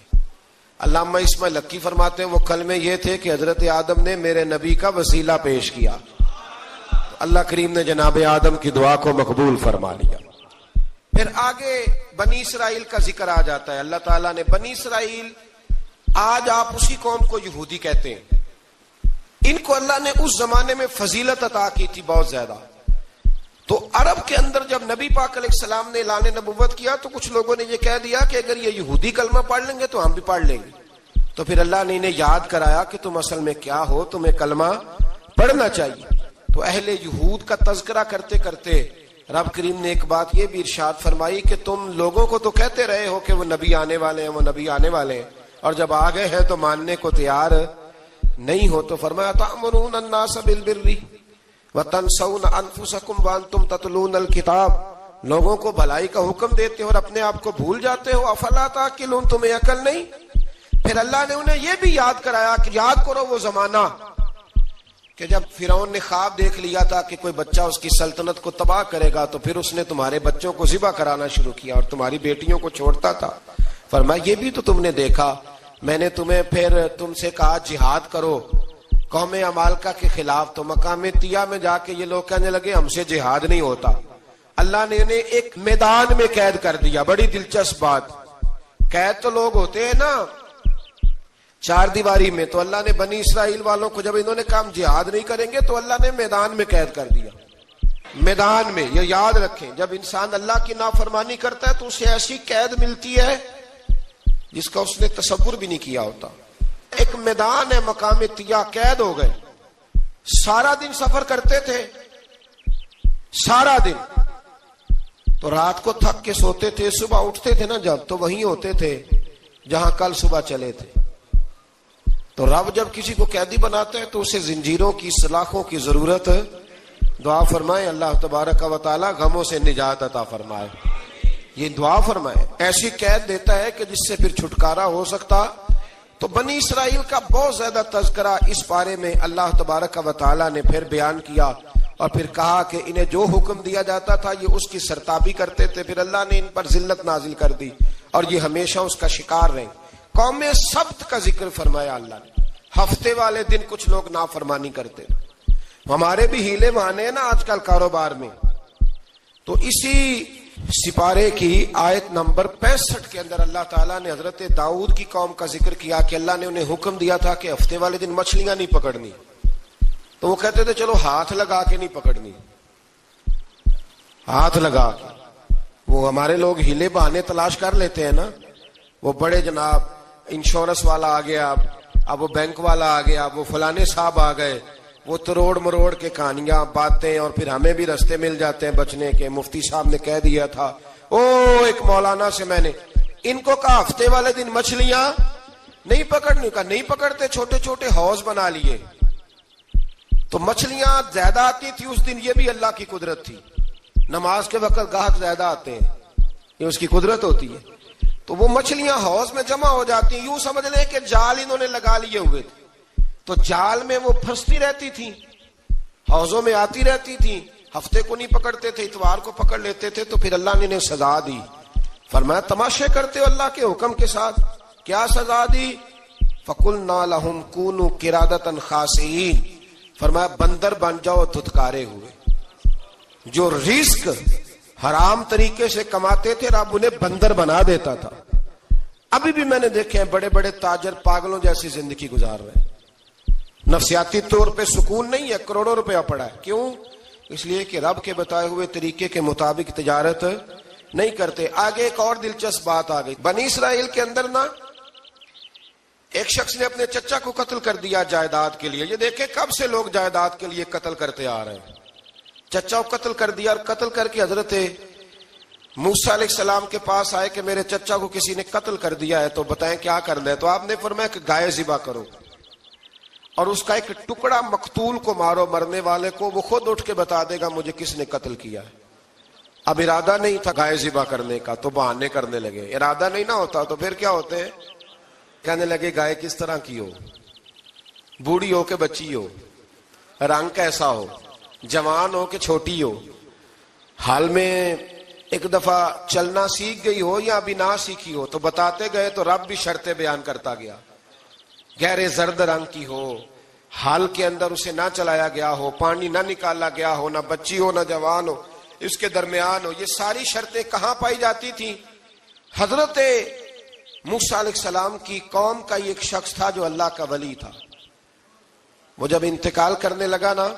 علامہ اسماعیل لکی فرماتے ہیں وہ کلمے یہ تھے کہ حضرت آدم نے میرے نبی کا وسیلہ پیش کیا، تو اللہ کریم نے جناب آدم کی دعا کو مقبول فرما لیا۔ پھر آگے بنی اسرائیل کا ذکر آ جاتا ہے۔ اللہ تعالیٰ نے بنی اسرائیل، آج آپ اسی قوم کو یہودی کہتے ہیں، ان کو اللہ نے اس زمانے میں فضیلت عطا کی تھی بہت زیادہ۔ تو عرب کے اندر جب نبی پاک علیہ السلام نے اعلان نبوت کیا تو کچھ لوگوں نے یہ کہہ دیا کہ اگر یہ یہودی کلمہ پڑھ لیں گے تو ہم بھی پڑھ لیں گے۔ تو پھر اللہ نے انہیں یاد کرایا کہ تم اصل میں کیا ہو، تمہیں کلمہ پڑھنا چاہیے۔ تو اہل یہود کا تذکرہ کرتے کرتے رب کریم نے ایک بات یہ بھی ارشاد فرمائی کہ تم لوگوں کو تو کہتے رہے ہو کہ وہ نبی آنے والے ہیں، وہ نبی آنے والے ہیں، اور جب آ گئے ہیں تو ماننے کو تیار نہیں ہو۔ تو فرمایا تأمرون الناس بالبر وتنسون انفسکم وانتم تتلون الکتاب لوگوں کو بھلائی کا حکم دیتے ہو اور اپنے آپ کو بھول جاتے ہو. افلا تعقلون, تمہیں عقل نہیں؟ پھر اللہ نے انہیں یہ بھی یاد کرایا کہ یاد کرو وہ زمانہ کہ جب فرعون نے خواب دیکھ لیا تھا کہ کوئی بچہ اس کی سلطنت کو تباہ کرے گا, تو پھر اس نے تمہارے بچوں کو ذبح کرانا شروع کیا اور تمہاری بیٹیوں کو چھوڑتا تھا. فرمایا یہ بھی تو تم نے دیکھا, میں نے تمہیں پھر تم سے کہا جہاد کرو قوم عمالقہ کے خلاف, تو مقام طیہ میں جا کے یہ لوگ کہنے لگے ہم سے جہاد نہیں ہوتا. اللہ نے انہیں ایک میدان میں قید کر دیا. بڑی دلچسپ بات, قید تو لوگ ہوتے ہیں نا چار دیواری میں, تو اللہ نے بنی اسرائیل والوں کو جب انہوں نے کہا جہاد نہیں کریں گے تو اللہ نے میدان میں قید کر دیا. میدان میں, یہ یاد رکھیں, جب انسان اللہ کی نافرمانی کرتا ہے تو اسے ایسی قید ملتی ہے جس کا اس نے تصور بھی نہیں کیا ہوتا. ایک میدان ہے مقام طیہ, قید ہو گئے. سارا دن سفر کرتے تھے, سارا دن, تو رات کو تھک کے سوتے تھے, صبح اٹھتے تھے نا جب, تو وہیں ہوتے تھے جہاں کل صبح چلے تھے. تو رب جب کسی کو قیدی بناتا ہے تو اسے زنجیروں کی سلاخوں کی ضرورت. دعا فرمائے اللہ تبارک و تعالی غموں سے نجات عطا فرمائے. یہ دعا فرمائے, ایسی قید دیتا ہے کہ جس سے پھر چھٹکارا ہو سکتا. تو بنی اسرائیل کا بہت زیادہ تذکرہ اس بارے میں اللہ تبارک و تعالی نے پھر بیان کیا, اور پھر کہا کہ انہیں جو حکم دیا جاتا تھا یہ اس کی سرتابی کرتے تھے. پھر اللہ نے ان پر ذلت نازل کر دی اور یہ ہمیشہ اس کا شکار رہے. قوم سبت کا ذکر فرمایا اللہ نے. ہفتے والے دن کچھ لوگ نافرمانی کرتے. ہمارے بھی ہیلے بہانے ہیں نا آج کل کاروبار میں. تو اسی سپارے کی آیت نمبر 65 کے اندر اللہ تعالیٰ نے حضرت داؤد کی قوم کا ذکر کیا کہ اللہ نے انہیں حکم دیا تھا کہ ہفتے والے دن مچھلیاں نہیں پکڑنی. تو وہ کہتے تھے چلو ہاتھ لگا کے نہیں پکڑنی, ہاتھ لگا کے. وہ ہمارے لوگ ہیلے بہانے تلاش کر لیتے ہیں نا. وہ بڑے جناب انشورنس والا آ گیا, اب وہ بینک والا آ گیا, وہ فلانے صاحب آ گئے, وہ تروڑ مروڑ کے کہانیاں باتیں, اور پھر ہمیں بھی رستے مل جاتے ہیں بچنے کے. مفتی صاحب نے کہہ دیا تھا ایک مولانا سے میں نے ان کو کہا ہفتے والے دن مچھلیاں نہیں پکڑنے کا, نہیں پکڑتے, چھوٹے چھوٹے حوض بنا لیے. تو مچھلیاں زیادہ آتی تھی اس دن, یہ بھی اللہ کی قدرت تھی. نماز کے وقت گاہک زیادہ آتے ہیں, یہ اس کی قدرت ہوتی ہے. تو وہ مچھلیاں حوض میں جمع ہو جاتی ہیں. یوں سمجھ لیں کہ جال انہوں نے لگا لیے ہوئے تھے, تو جال میں وہ پھنستی رہتی تھی, حوضوں میں آتی رہتی تھی. ہفتے کو نہیں پکڑتے تھے, اتوار کو پکڑ لیتے تھے. تو پھر اللہ نے انہیں سزا دی. فرمایا تماشے کرتے ہو اللہ کے حکم کے ساتھ. کیا سزا دی؟ فَقُلْنَا لَهُمْ كُونُوا قِرَادَةً خَاسِئِينَ. فرمایا بندر بن جاؤ دھتکارے ہوئے. جو رزق حرام طریقے سے کماتے تھے رب انہیں بندر بنا دیتا تھا. ابھی بھی میں نے دیکھے ہیں بڑے بڑے تاجر پاگلوں جیسی زندگی گزار رہے ہیں. نفسیاتی طور پہ سکون نہیں ہے, کروڑوں روپیہ پڑا ہے. کیوں؟ اس لیے کہ رب کے بتائے ہوئے طریقے کے مطابق تجارت نہیں کرتے. آگے ایک اور دلچسپ بات آ گئی. بنی اسرائیل کے اندر نا ایک شخص نے اپنے چچا کو قتل کر دیا جائیداد کے لیے. یہ دیکھیں کب سے لوگ جائیداد کے لیے قتل کرتے آ رہے ہیں. چچا کو قتل کر دیا, اور قتل کر کے حضرت موسیٰ علیہ السلام کے پاس آئے کہ میرے چچا کو کسی نے قتل کر دیا ہے, تو بتائیں کیا کرنا ہے. تو آپ نے فرمایا کہ گائے ذبح کرو اور اس کا ایک ٹکڑا مقتول کو مارو, مرنے والے کو. وہ خود اٹھ کے بتا دے گا مجھے کس نے قتل کیا ہے. اب ارادہ نہیں تھا گائے ذبح کرنے کا, تو بہانے کرنے لگے. ارادہ نہیں نہ ہوتا تو پھر کیا ہوتے ہیں, کہنے لگے گائے کس طرح کی ہو, بوڑھی ہو کہ بچی ہو, رنگ کیسا ہو, جوان ہو کہ چھوٹی ہو, حال میں ایک دفعہ چلنا سیکھ گئی ہو یا ابھی نہ سیکھی ہو. تو بتاتے گئے تو رب بھی شرطیں بیان کرتا گیا. گہرے زرد رنگ کی ہو, حال کے اندر اسے نہ چلایا گیا ہو, پانی نہ نکالا گیا ہو, نہ بچی ہو نہ جوان ہو, اس کے درمیان ہو. یہ ساری شرطیں کہاں پائی جاتی تھی؟ حضرت موسیٰ علیہ السلام کی قوم کا ایک شخص تھا جو اللہ کا ولی تھا. وہ جب انتقال کرنے لگا نا,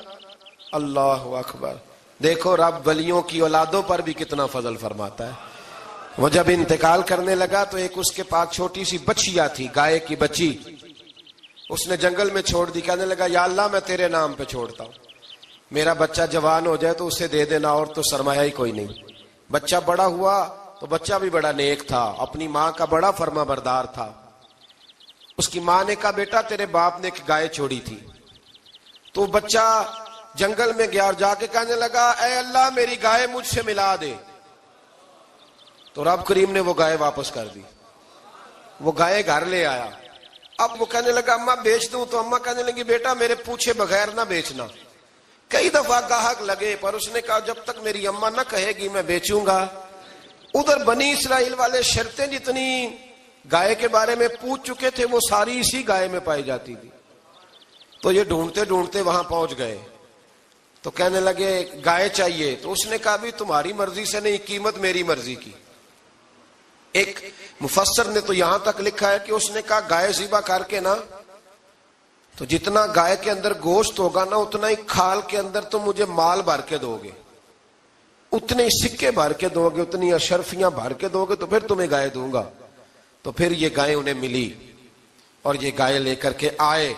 اللہ اکبر, دیکھو رب ولیوں کی اولادوں پر بھی کتنا فضل فرماتا ہے. وہ جب انتقال کرنے لگا تو ایک اس کے پاس چھوٹی سی بچیا تھی, گائے کی بچی, اس نے جنگل میں چھوڑ دی. کہنے لگا یا اللہ میں تیرے نام پہ چھوڑتا ہوں, میرا بچہ جوان ہو جائے تو اسے دے دینا, اور تو سرمایہ ہی کوئی نہیں. بچہ بڑا ہوا تو بچہ بھی بڑا نیک تھا, اپنی ماں کا بڑا فرما بردار تھا. اس کی ماں نے کہا بیٹا تیرے باپ نے ایک گائے چھوڑی تھی. تو بچہ جنگل میں گیا اور جا کے کہنے لگا اے اللہ میری گائے مجھ سے ملا دے. تو رب کریم نے وہ گائے واپس کر دی. وہ گائے گھر لے آیا. اب وہ کہنے لگا اماں بیچ دوں, تو اماں کہنے لگی بیٹا میرے پوچھے بغیر نہ بیچنا. کئی دفعہ گاہک لگے پر اس نے کہا جب تک میری اماں نہ کہے گی میں بیچوں گا. ادھر بنی اسرائیل والے شرطیں جتنی گائے کے بارے میں پوچھ چکے تھے وہ ساری اسی گائے میں پائی جاتی تھی. تو یہ ڈھونڈتے ڈھونڈتے وہاں پہنچ گئے تو کہنے لگے گائے چاہیے. تو اس نے کہا بھی تمہاری مرضی سے نہیں, قیمت میری مرضی کی. ایک مفسر نے تو یہاں تک لکھا ہے کہ اس نے کہا گائے ذبح کر کے نا تو جتنا گائے کے اندر گوشت ہوگا نا اتنا ہی کھال کے اندر تم مجھے مال بھر کے دو گے, اتنے سکے بھر کے دو گے, اتنی اشرفیاں بھر کے دو گے تو پھر تمہیں گائے دوں گا. تو پھر یہ گائے انہیں ملی اور یہ گائے لے کر کے آئے.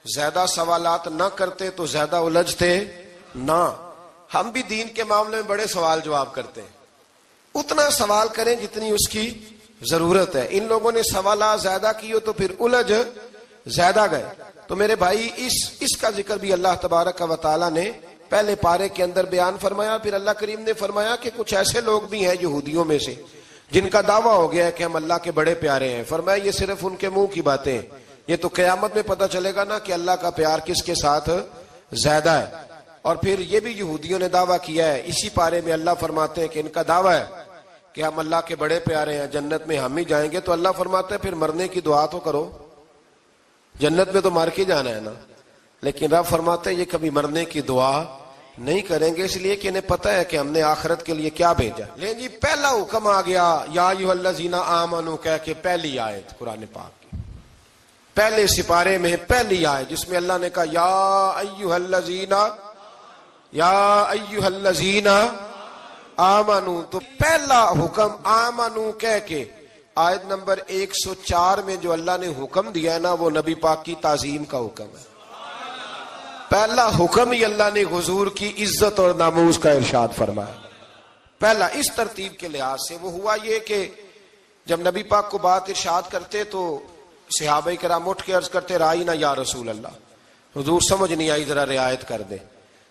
زیادہ سوالات نہ کرتے تو زیادہ الجھتے نہ. ہم بھی دین کے معاملے میں بڑے سوال جواب کرتے ہیں, اتنا سوال کریں جتنی اس کی ضرورت ہے. ان لوگوں نے سوالات زیادہ کیے تو پھر الجھ زیادہ گئے. تو میرے بھائی اس کا ذکر بھی اللہ تبارک و تعالی نے پہلے پارے کے اندر بیان فرمایا. پھر اللہ کریم نے فرمایا کہ کچھ ایسے لوگ بھی ہیں یہودیوں میں سے جن کا دعویٰ ہو گیا ہے کہ ہم اللہ کے بڑے پیارے ہیں. فرمایا یہ صرف ان کے منہ کی باتیں ہیں, یہ تو قیامت میں پتہ چلے گا نا کہ اللہ کا پیار کس کے ساتھ زیادہ ہے. اور پھر یہ بھی یہودیوں نے دعویٰ کیا ہے, اسی پارے میں اللہ فرماتے ہیں کہ ان کا دعویٰ ہے کہ ہم اللہ کے بڑے پیارے ہیں, جنت میں ہم ہی جائیں گے. تو اللہ فرماتے ہیں پھر مرنے کی دعا تو کرو, جنت میں تو مر کے جانا ہے نا. لیکن رب فرماتے ہیں یہ کبھی مرنے کی دعا نہیں کریں گے, اس لیے کہ انہیں پتہ ہے کہ ہم نے آخرت کے لیے کیا بھیجا. لیں جی پہلا حکم آ گیا یا ایھا الذین آمنوا کہہ کے, پہلی آیت قرآن پاک کی پہلے سپارے میں پہلی آیت جس میں اللہ نے کہا یا ایھا الذین آمنوا. تو پہلا حکم آمنوا کہہ کے آیت نمبر 104 میں جو اللہ نے حکم دیا ہے نا وہ نبی پاک کی تعظیم کا حکم ہے. پہلا حکم ہی اللہ نے حضور کی عزت اور ناموس کا ارشاد فرمایا. پہلا اس ترتیب کے لحاظ سے وہ ہوا یہ کہ جب نبی پاک کو بات ارشاد کرتے تو صحابہ کرام اٹھ کے عرض کرتے رائینا یا رسول اللہ, حضور سمجھ نہیں آئی ذرا رعایت کر دیں.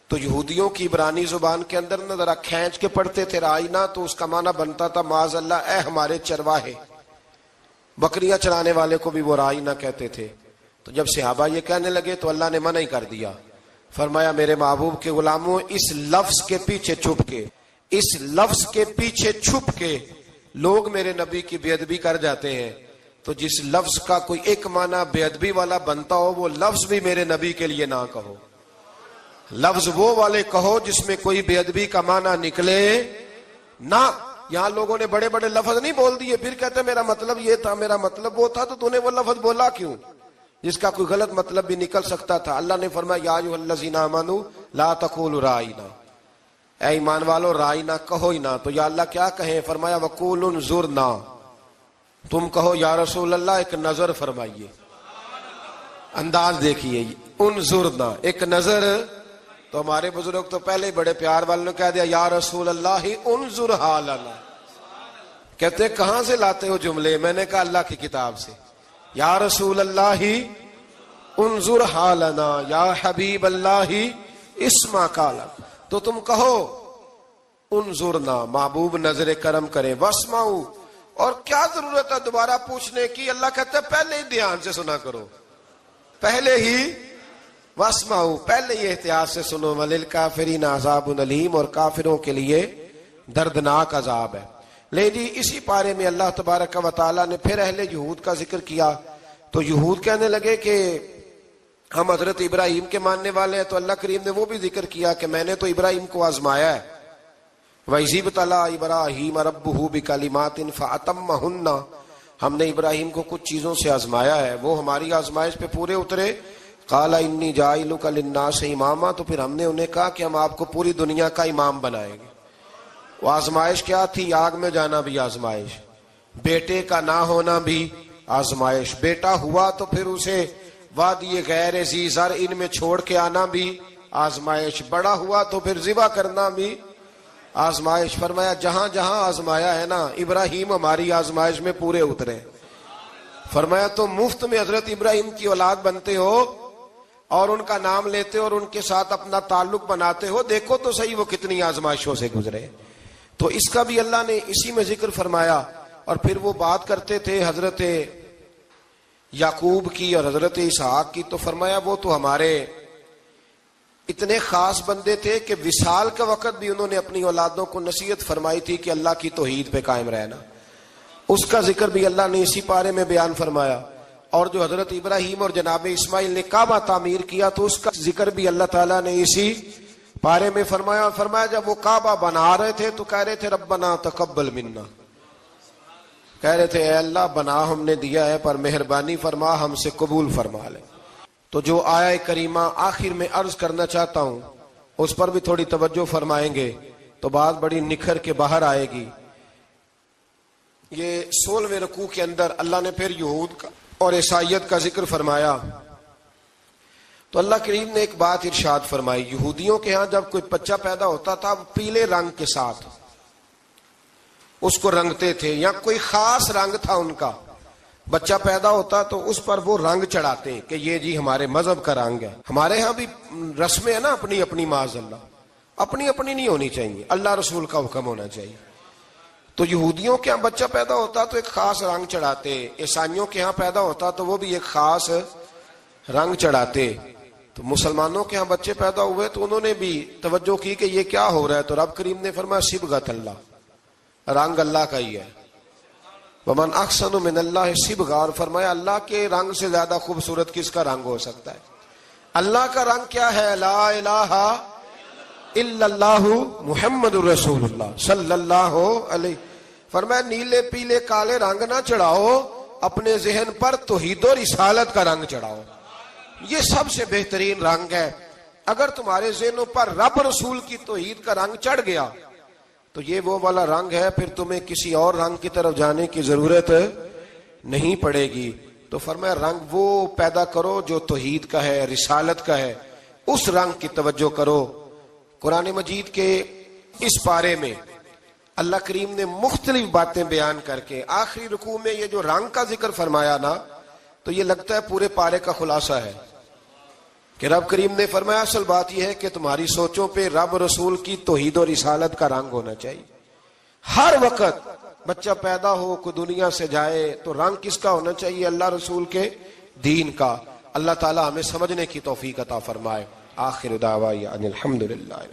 تو یہودیوں کی عبرانی زبان کے اندر نہ ذرا کھینچ کے پڑھتے تھے رائینا, تو اس کا معنی بنتا تھا معاذ اللہ اے ہمارے چرواہے. بکریاں چرانے والے کو بھی وہ رائینا کہتے تھے. تو جب صحابہ یہ کہنے لگے تو اللہ نے منع ہی کر دیا. فرمایا میرے محبوب کے غلاموں اس لفظ کے پیچھے چھپ کے لوگ میرے نبی کی بے ادبی کر جاتے ہیں. تو جس لفظ کا کوئی ایک معنی بے ادبی والا بنتا ہو وہ لفظ بھی میرے نبی کے لیے نہ کہو. لفظ وہ والے کہو جس میں کوئی بے ادبی کا معنی نکلے نہ. یہاں لوگوں نے بڑے بڑے لفظ نہیں بول دیے پھر کہتے میرا مطلب یہ تھا, میرا مطلب وہ تھا. تو تو نے وہ لفظ بولا کیوں جس کا کوئی غلط مطلب بھی نکل سکتا تھا. اللہ نے فرمایا یا ایھا الذین آمنوا لا تقولوا رائینا, اے ایمان والو رائینا کہو ہی نہ. تو یا اللہ کیا کہیں؟ فرمایا وقولوا انظرنا, تم کہو یا رسول اللہ ایک نظر فرمائیے. انداز دیکھیے, انظرنا ایک نظر. تو ہمارے بزرگ تو پہلے ہی بڑے پیار والوں نے کہہ دیا یا رسول اللہ انظر حالنا. کہتے کہاں سے لاتے ہو جملے؟ میں نے کہا اللہ کی کتاب سے. یا رسول اللہ انظر حالنا یا حبیب اللہ اسمع قالا. تو تم کہو انظرنا, محبوب نظر کرم کرے, واسمعوا, اور کیا ضرورت ہے دوبارہ پوچھنے کی؟ اللہ کہتا ہے پہلے ہی دھیان سے سنا کرو, پہلے ہی واسمعوا, پہلے ہی احتیاط سے سنو. وللکافرین عذاب علیم, اور کافروں کے لیے دردناک عذاب ہے. لے جی اسی پارے میں اللہ تبارک و تعالیٰ نے پھر اہل یہود کا ذکر کیا. تو یہود کہنے لگے کہ ہم حضرت ابراہیم کے ماننے والے ہیں. تو اللہ کریم نے وہ بھی ذکر کیا کہ میں نے تو ابراہیم کو آزمایا ہے. وَإِذِ ابْتَلَىٰ إِبْرَاهِيمَ رَبُّهُ بِكَلِمَاتٍ فَأَتَمَّهُنَّ, ہم نے ابراہیم کو کچھ چیزوں سے آزمایا ہے, وہ ہماری آزمائش پہ پورے اترے. قَالَ إِنِّي جَاعِلُكَ لِلنَّاسِ إِمَامًا, تو پھر ہم نے انہیں کہا کہ ہم آپ کو پوری دنیا کا امام بنائیں گے. وہ آزمائش کیا تھی؟ آگ میں جانا بھی آزمائش, بیٹے کا نہ ہونا بھی آزمائش, بیٹا ہوا تو پھر اسے وادی غیر ذی زر ان میں چھوڑ کے آنا بھی آزمائش, بڑا ہوا تو پھر ذبح کرنا بھی آزمائش. فرمایا جہاں جہاں آزمایا ہے نا ابراہیم ہماری آزمائش میں پورے اترے. فرمایا تو مفت میں حضرت ابراہیم کی اولاد بنتے ہو اور ان کا نام لیتے اور ان کے ساتھ اپنا تعلق بناتے ہو, دیکھو تو صحیح وہ کتنی آزمائشوں سے گزرے. تو اس کا بھی اللہ نے اسی میں ذکر فرمایا. اور پھر وہ بات کرتے تھے حضرت یعقوب کی اور حضرت اسحاق کی، تو فرمایا وہ تو ہمارے اتنے خاص بندے تھے کہ وصال کا وقت بھی انہوں نے اپنی اولادوں کو نصیحت فرمائی تھی کہ اللہ کی توحید پہ قائم رہنا. اس کا ذکر بھی اللہ نے اسی پارے میں بیان فرمایا. اور جو حضرت ابراہیم اور جناب اسماعیل نے کعبہ تعمیر کیا تو اس کا ذکر بھی اللہ تعالیٰ نے اسی پارے میں فرمایا. اور فرمایا جب وہ کعبہ بنا رہے تھے تو کہہ رہے تھے ربنا تقبل منا، کہہ رہے تھے اے اللہ بنا ہم نے دیا ہے پر مہربانی فرما ہم سے قبول فرما لے. تو جو آیہ کریمہ آخر میں عرض کرنا چاہتا ہوں اس پر بھی تھوڑی توجہ فرمائیں گے تو بات بڑی نکھر کے باہر آئے گی. یہ 16ویں رکوع کے اندر اللہ نے پھر یہود کا اور عیسائیت کا ذکر فرمایا. تو اللہ کریم نے ایک بات ارشاد فرمائی. یہودیوں کے ہاں جب کوئی بچہ پیدا ہوتا تھا پیلے رنگ کے ساتھ اس کو رنگتے تھے، یا کوئی خاص رنگ تھا ان کا، بچہ پیدا ہوتا تو اس پر وہ رنگ چڑھاتے کہ یہ جی ہمارے مذہب کا رنگ ہے. ہمارے ہاں بھی رسمیں ہیں نا اپنی اپنی، معاذ اللہ اپنی اپنی نہیں ہونی چاہیے، اللہ رسول کا حکم ہونا چاہیے. تو یہودیوں کے ہاں بچہ پیدا ہوتا تو ایک خاص رنگ چڑھاتے، عیسائیوں کے ہاں پیدا ہوتا تو وہ بھی ایک خاص رنگ چڑھاتے. تو مسلمانوں کے ہاں بچے پیدا ہوئے تو انہوں نے بھی توجہ کی کہ یہ کیا ہو رہا ہے. تو رب کریم نے فرمایا صبغۃ اللہ، رنگ اللہ کا ہی ہے. ومن احسن من اللہ صبغہ، اور فرمایا اللہ کے رنگ سے زیادہ خوبصورت کس کا رنگ ہو سکتا ہے. اللہ کا رنگ کیا ہے؟ لا الہ الا اللہ محمد الرسول اللہ صلی اللہ علیہ. فرمایا نیلے پیلے کالے رنگ نہ چڑھاؤ، اپنے ذہن پر توحید و رسالت کا رنگ چڑھاؤ. یہ سب سے بہترین رنگ ہے. اگر تمہارے ذہنوں پر رب رسول کی توحید کا رنگ چڑھ گیا تو یہ وہ والا رنگ ہے، پھر تمہیں کسی اور رنگ کی طرف جانے کی ضرورت نہیں پڑے گی. تو فرمایا رنگ وہ پیدا کرو جو توحید کا ہے، رسالت کا ہے، اس رنگ کی توجہ کرو. قرآن مجید کے اس پارے میں اللہ کریم نے مختلف باتیں بیان کر کے آخری رکوع میں یہ جو رنگ کا ذکر فرمایا نا، تو یہ لگتا ہے پورے پارے کا خلاصہ ہے کہ رب کریم نے فرمایا اصل بات یہ ہے کہ تمہاری سوچوں پہ رب رسول کی توحید و رسالت کا رنگ ہونا چاہیے. ہر وقت بچہ پیدا ہو کوئی دنیا سے جائے تو رنگ کس کا ہونا چاہیے؟ اللہ رسول کے دین کا. اللہ تعالی ہمیں سمجھنے کی توفیق عطا فرمائے. آخر دعوانا ان الحمدللہ.